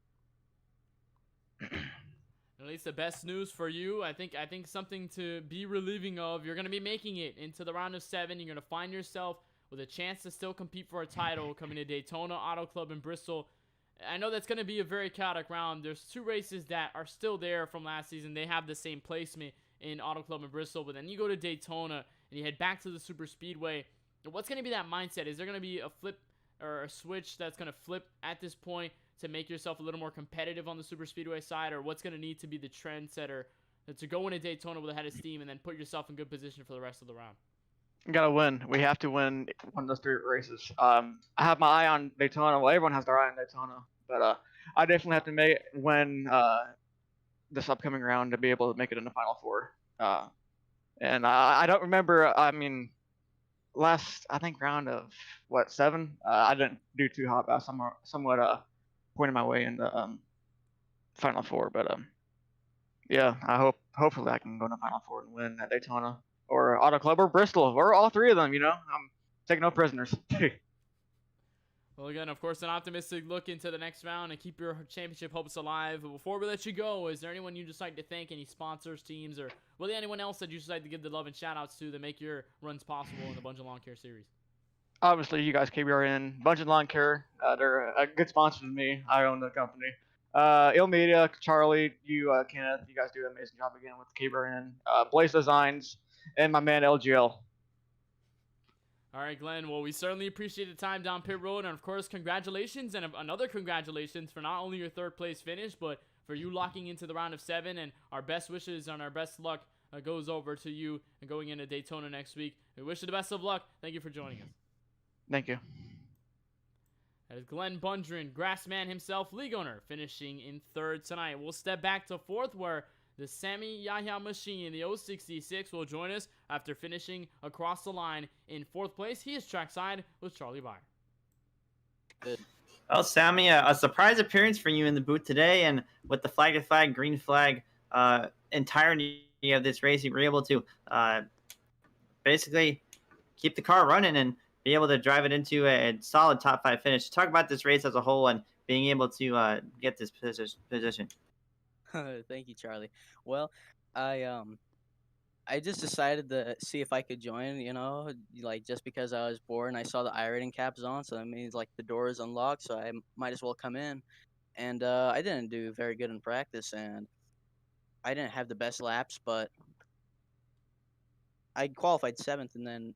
At least the best news for you, I think something to be relieving of. You're going to be making it into the round of 7. You're going to find yourself with a chance to still compete for a title coming to Daytona Auto Club in Bristol. I know that's going to be a very chaotic round. There's 2 races that are still there from last season. They have the same placement in Auto Club in Bristol, but then you go to Daytona and you head back to the Super Speedway. What's going to be that mindset? Is there going to be a flip or a switch that's going to flip at this point to make yourself a little more competitive on the Super Speedway side, or what's going to need to be the trendsetter to go into Daytona with a head of steam and then put yourself in good position for the rest of the round? We gotta win. We have to win one of those 3 races. I have my eye on Daytona. Well, everyone has their eye on Daytona, but I definitely have to win this upcoming round to be able to make it in the Final 4. And I don't remember. I mean, last round of 7. I didn't do too hot, but I somewhat pointed my way in the Final 4. But yeah, hopefully I can go to Final 4 and win at Daytona or Auto Club or Bristol or all 3 of them. I'm taking no prisoners. Well, again, of course, an optimistic look into the next round and keep your championship hopes alive. But before we let you go, is there anyone you'd just like to thank, any sponsors, teams, or really anyone else that you'd just like to give the love and shout-outs to make your runs possible in the Bundren Lawn Care Series? Obviously, you guys, KBRN, Bundren Lawn Care, they're a good sponsor to me. I own the company. Ilmedia, Charlie, you, Kenneth, you guys do an amazing job again with KBRN. Blaze Designs, and my man LGL. All right, Glenn. Well, we certainly appreciate the time down pit road, and of course, congratulations, and another congratulations for not only your 3rd place finish, but for you locking into the round of 7. And our best wishes and our best luck goes over to you and going into Daytona next week. We wish you the best of luck. Thank you for joining us. Thank you. That is Glenn Bundren, Grassman himself, league owner, finishing in 3rd tonight. We'll step back to 4th, where the Sammy Yahya machine, the 066, will join us after finishing across the line in 4th place. He is trackside with Charlie Baier. Good. Well, Sammy, a surprise appearance for you in the booth today, and with the flag to flag, green flag entirety of this race, you were able to basically keep the car running and be able to drive it into a solid top 5 finish. Talk about this race as a whole and being able to get this position. Thank you, Charlie. Well, I just decided to see if I could join, like just because I was bored and I saw the iRacing caps on, so that means like the door is unlocked, so I might as well come in. And I didn't do very good in practice, and I didn't have the best laps, but I qualified 7th, and then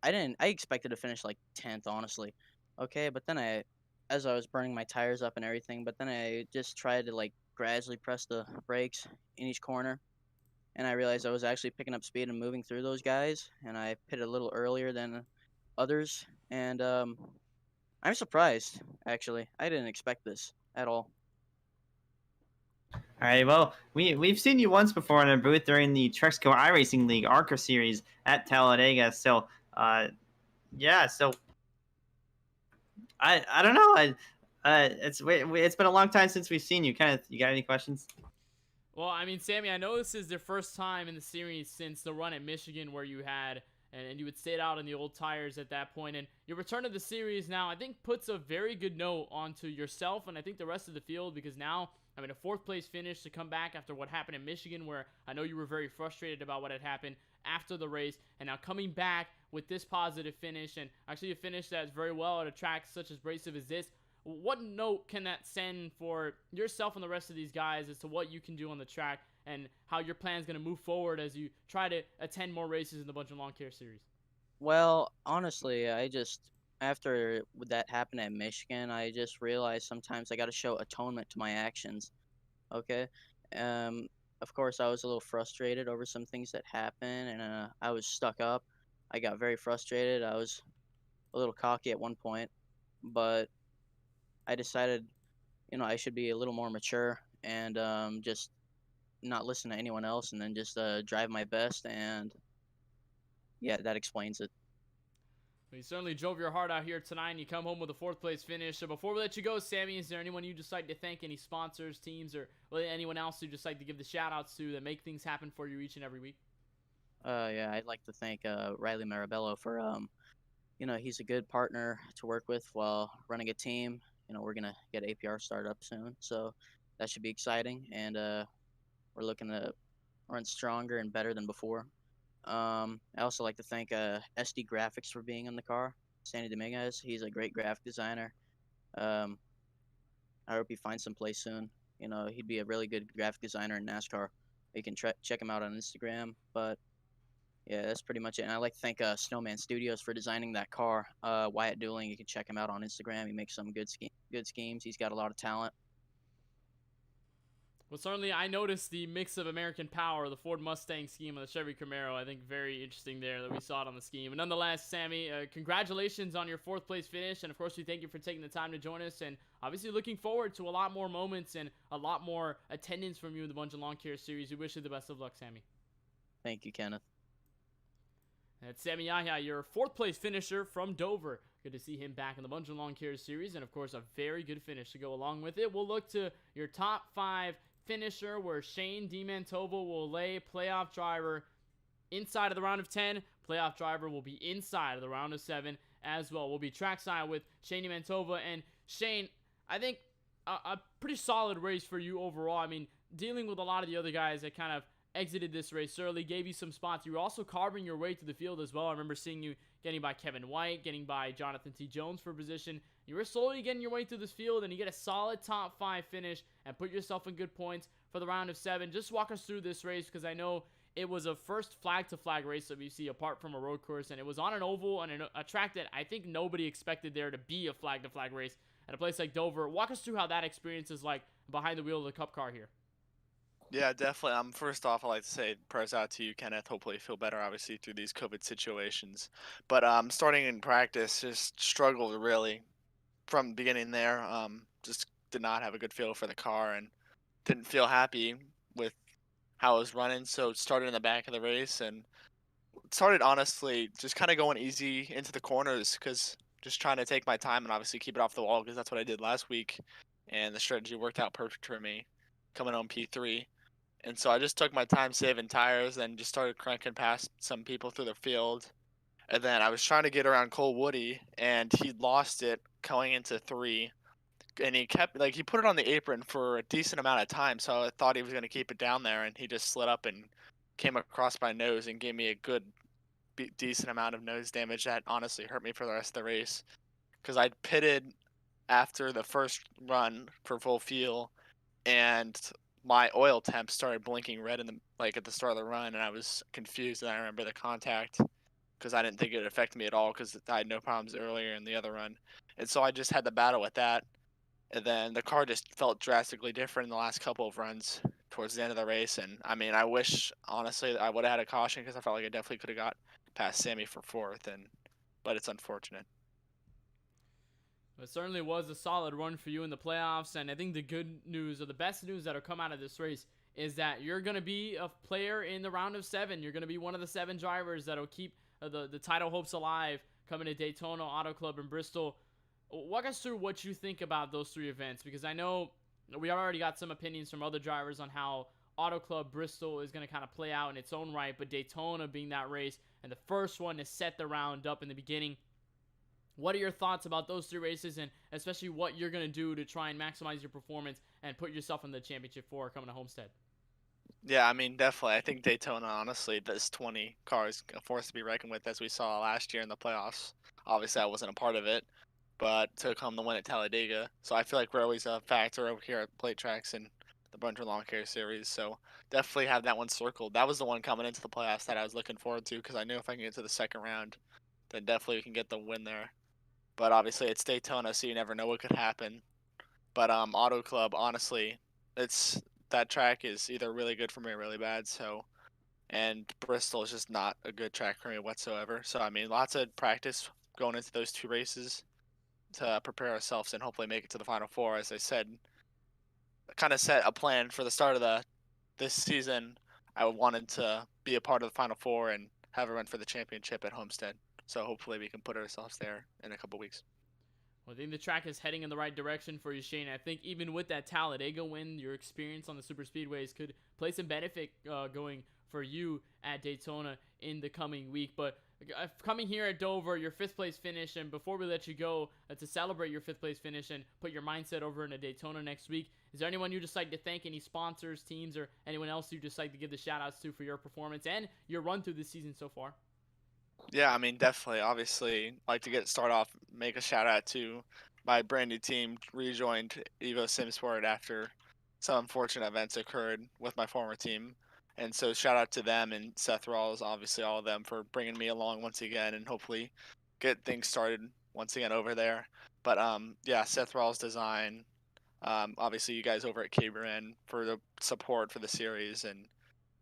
I expected to finish like 10th, honestly. Okay, but then as I was burning my tires up and everything, but then I just tried to like gradually press the brakes in each corner, and I realized I was actually picking up speed and moving through those guys, and I pitted a little earlier than others, and I'm surprised, actually. I didn't expect this at all. All right, well, we've seen you once before in our booth during the Trexco iRacing League ARCA Series at Talladega, so yeah, so I don't know, it's been a long time since we've seen you. Kenneth, you got any questions? Well, I mean, Sammy, I know this is the first time in the series since the run at Michigan where you had, and you had stayed out in the old tires at that point, and your return to the series now, I think, puts a very good note onto yourself and I think the rest of the field, because now, I mean, a 4th place finish to come back after what happened in Michigan, where I know you were very frustrated about what had happened after the race, and now coming back with this positive finish, and actually a finish that's very well at a track such as abrasive as this. What note can that send for yourself and the rest of these guys as to what you can do on the track and how your plan is going to move forward as you try to attend more races in the Bundren Lawn Care Series? Well, honestly, after that happened at Michigan, I just realized sometimes I got to show atonement to my actions. Okay. Um, of course, I was a little frustrated over some things that happened, and I was stuck up. I got very frustrated. I was a little cocky at one point, but I decided, I should be a little more mature and just not listen to anyone else, and then just drive my best. And yeah, that explains it. You certainly drove your heart out here tonight, and you come home with a 4th place finish. So before we let you go, Sammy, is there anyone you just like to thank, any sponsors, teams, or anyone else you just like to give the shout-outs to that make things happen for you each and every week? Yeah, I'd like to thank Riley Marabello for, he's a good partner to work with while running a team. We're going to get APR started up soon, so that should be exciting, and we're looking to run stronger and better than before. I also like to thank SD Graphics for being in the car. Sandy Dominguez, he's a great graphic designer. I hope he finds some place soon. He'd be a really good graphic designer in NASCAR. You can check him out on Instagram. But yeah, that's pretty much it. And I like to thank Snowman Studios for designing that car. Wyatt Dooling, you can check him out on Instagram. He makes some good schemes. He's got a lot of talent. Well, certainly I noticed the mix of American Power, the Ford Mustang scheme, and the Chevy Camaro. I think very interesting there that we saw it on the scheme. But nonetheless, Sammy, congratulations on your 4th place finish. And, of course, we thank you for taking the time to join us. And obviously looking forward to a lot more moments and a lot more attendance from you in the Bundren Lawn Care Series. We wish you the best of luck, Sammy. Thank you, Kenneth. That's Sammy Yahya, your 4th place finisher from Dover. Good to see him back in the Bundren Lawn Care Series. And, of course, a very good finish to go along with it. We'll look to your top 5 finisher, where Shane DiMantovo will lay playoff driver inside of the round of 10. Playoff driver will be inside of the round of 7 as well. We'll be trackside with Shane DiMantovo. And Shane, I think a pretty solid race for you overall. I mean, dealing with a lot of the other guys that kind of exited this race early, gave you some spots. You were also carving your way to the field as well. I remember seeing you getting by Kevin White, getting by Jonathan T. Jones for position. You were slowly getting your way through this field, and you get a solid top 5 finish and put yourself in good points for the round of 7. Just walk us through this race, because I know it was a first flag-to-flag race that we see apart from a road course, and it was on an oval and a track that I think nobody expected there to be a flag-to-flag race at a place like Dover. Walk us through how that experience is like behind the wheel of the Cup car here. Yeah, definitely. First off, I'd like to say prayers out to you, Kenneth. Hopefully you feel better, obviously, through these COVID situations. But starting in practice, just struggled really from the beginning there. Just did not have a good feel for the car and didn't feel happy with how it was running. So started in the back of the race and started, honestly, just kind of going easy into the corners, because just trying to take my time and obviously keep it off the wall, because that's what I did last week. And the strategy worked out perfect for me coming on P3. And so I just took my time saving tires and just started cranking past some people through the field. And then I was trying to get around Cole Woody, and he lost it going into 3. And he put it on the apron for a decent amount of time, so I thought he was going to keep it down there, and he just slid up and came across my nose and gave me a good, decent amount of nose damage that honestly hurt me for the rest of the race. Because I pitted after the first run for full fuel, and my oil temp started blinking red at the start of the run, and I was confused. And I remember the contact, because I didn't think it would affect me at all, because I had no problems earlier in the other run. And so I just had to battle with that. And then the car just felt drastically different in the last couple of runs towards the end of the race. And I mean, I wish, honestly, I would have had a caution, because I felt like I definitely could have got past Sammy for 4th, but it's unfortunate. It certainly was a solid run for you in the playoffs, and I think the good news, or the best news that'll come out of this race, is that you're going to be a player in the round of 7. You're going to be one of the 7 drivers that'll keep the title hopes alive coming to Daytona, Auto Club, and Bristol. Walk us through what you think about those 3 events, because I know we already got some opinions from other drivers on how Auto Club Bristol is going to kind of play out in its own right, but Daytona being that race and the first one to set the round up in the beginning. What are your thoughts about those 3 races, and especially what you're going to do to try and maximize your performance and put yourself in the championship 4 coming to Homestead? Yeah, I mean, definitely. I think Daytona, honestly, this 20 car is a force to be reckoned with, as we saw last year in the playoffs. Obviously, I wasn't a part of it, but to come the win at Talladega. So I feel like we're always a factor over here at Plate Tracks and the Bundren Lawn Care Series. So definitely have that one circled. That was the one coming into the playoffs that I was looking forward to, because I knew if I can get to the second round, then definitely we can get the win there. But obviously, it's Daytona, so you never know what could happen. But Auto Club, honestly, it's that track is either really good for me or really bad. So, and Bristol is just not a good track for me whatsoever. So I mean, lots of practice going into those two races to prepare ourselves and hopefully make it to the Final Four. As I said, kind of set a plan for the start of this season. I wanted to be a part of the Final Four and have a run for the championship at Homestead. So hopefully we can put ourselves there in a couple weeks. Well, I think the track is heading in the right direction for you, Shane. I think even with that Talladega win, your experience on the super speedways could play some benefit going for you at Daytona in the coming week. But coming here at Dover, your 5th place finish, and before we let you go, to celebrate your 5th place finish and put your mindset over into Daytona next week, is there anyone you just like to thank, any sponsors, teams, or anyone else you just like to give the shout outs to for your performance and your run through this season so far? Yeah, I mean, definitely. Obviously, like to get start off, make a shout out to my brand new team rejoined Evo Simsport after some unfortunate events occurred with my former team, and so shout out to them and Seth Rawls, obviously all of them for bringing me along once again, and hopefully get things started once again over there. But yeah, Seth Rawls Design, obviously you guys over at KBRN for the support for the series and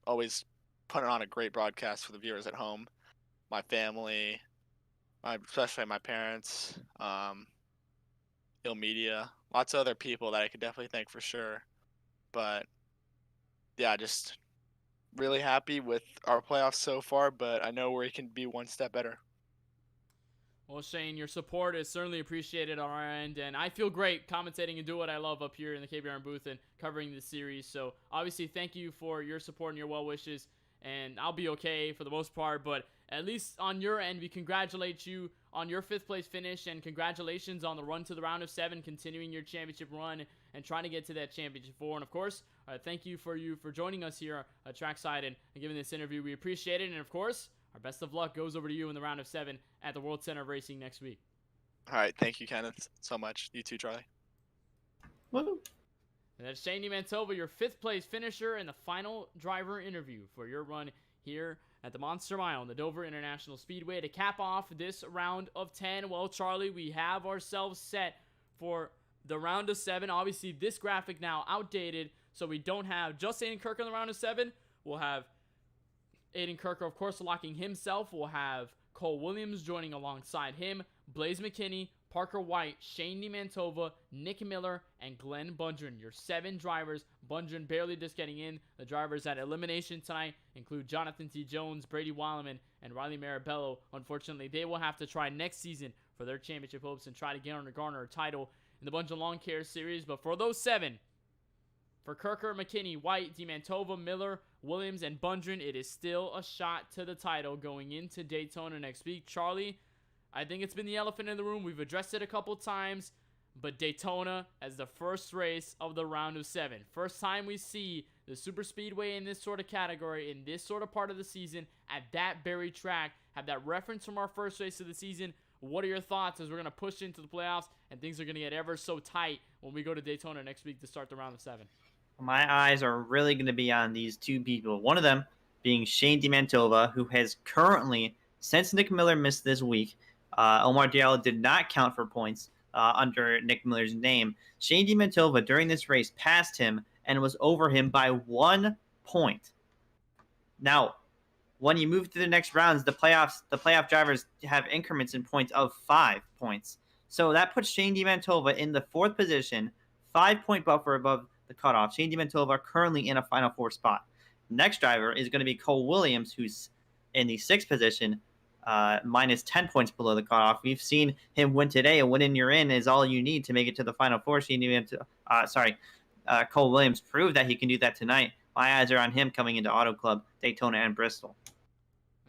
always putting on a great broadcast for the viewers at home. My family, especially my parents, Media, lots of other people that I could definitely thank for sure. But yeah, just really happy with our playoffs so far, but I know we can be one step better. Well, Shane, your support is certainly appreciated on our end, and I feel great commentating and do what I love up here in the KBRN booth and covering the series. So, obviously, thank you for your support and your well wishes, and I'll be okay for the most part, but at least on your end, we congratulate you on your 5th place finish, and congratulations on the run to the round of 7, continuing your championship run and trying to get to that championship 4. And of course, thank you for joining us here at Trackside and giving this interview. We appreciate it, and of course, our best of luck goes over to you in the round of 7 at the World Center of Racing next week. All right, thank you, Kenneth, so much. You too, Charlie. Woo. And that's Shane Mantova, your 5th place finisher and the final driver interview for your run here at the Monster Mile in the Dover International Speedway. To cap off this round of 10, well, Charlie, we have ourselves set for the round of 7. Obviously, this graphic now outdated, so we don't have just Aiden Kirk in the round of 7. We'll have Aiden Kirker, of course, locking himself. We'll have Cole Williams joining alongside him, Blaze McKinney, Parker White, Shane DeMantova, Nick Miller, and Glenn Bundren. Your 7 drivers. Bundren barely just getting in. The drivers at elimination tonight include Jonathan T. Jones, Brady Weileman, and Riley Marabello. Unfortunately, they will have to try next season for their championship hopes and try to garner a title in the Bundren Lawn Care Series. But for those 7, for Kirker, McKinney, White, DeMantova, Miller, Williams, and Bundren, it is still a shot to the title going into Daytona next week. Charlie, I think it's been the elephant in the room. We've addressed it a couple times, but Daytona as the first race of the round of 7. First time we see the super speedway in this sort of category, in this sort of part of the season, at that very track, have that reference from our first race of the season. What are your thoughts as we're going to push into the playoffs and things are going to get ever so tight when we go to Daytona next week to start the round of 7? My eyes are really going to be on these 2 people. One of them being Shane DeMantova, who has currently, since Nick Miller missed this week, Omar Diallo did not count for points under Nick Miller's name. Shane DeMantova, during this race, passed him and was over him by 1 point. Now, when you move to the next rounds, the playoff drivers have increments in points of 5 points. So that puts Shane DeMantova in the 4th position, 5-point buffer above the cutoff. Shane DeMantova currently in a Final Four spot. Next driver is going to be Cole Williams, who's in the 6th position, minus 10 points below the cutoff. We've seen him win today. A win in you're in is all you need to make it to the Final Four. Cole Williams proved that he can do that tonight. My eyes are on him coming into Auto Club, Daytona, and Bristol.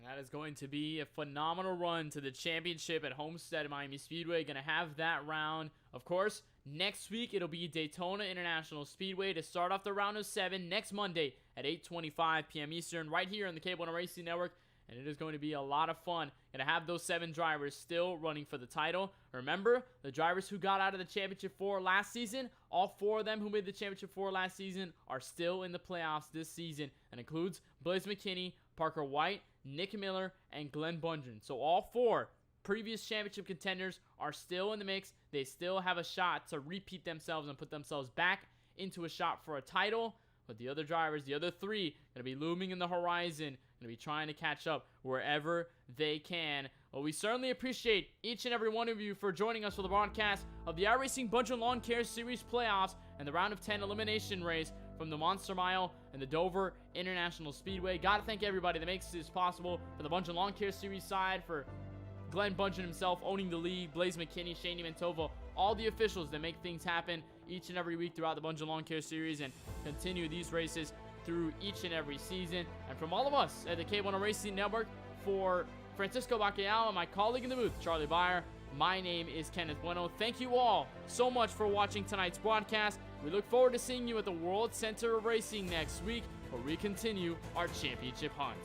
That is going to be a phenomenal run to the championship at Homestead Miami Speedway. Going to have that round. Of course, next week it'll be Daytona International Speedway to start off the round of 7 next Monday at 8:25 p.m. Eastern right here on the KBueno Racing Network. And it is going to be a lot of fun. Going to have those 7 drivers still running for the title. Remember, the drivers who got out of the Championship 4 last season, all 4 of them who made the Championship 4 last season are still in the playoffs this season. And includes Blaze McKinney, Parker White, Nick Miller, and Glenn Bundren. So all 4 previous championship contenders are still in the mix. They still have a shot to repeat themselves and put themselves back into a shot for a title. But the other drivers, the other 3, going to be looming in the horizon, going to be trying to catch up wherever they can. Well, we certainly appreciate each and every one of you for joining us for the broadcast of the iRacing Bundren Lawn Care Series playoffs and the round of 10 elimination race from the Monster Mile and the Dover International Speedway. Got to thank everybody that makes this possible for the Bundren Lawn Care Series side, for Glenn Bundren himself owning the lead, Blaze McKinney, Shane Mantova, all the officials that make things happen each and every week throughout the Bundren Lawn Care Series and continue these races through each and every season. And from all of us at the KBueno Racing Network, for Francisco Bacalao and my colleague in the booth, Charlie Baier, my name is Kenneth Bueno. Thank you all so much for watching tonight's broadcast. We look forward to seeing you at the World Center of Racing next week, where we continue our championship hunt.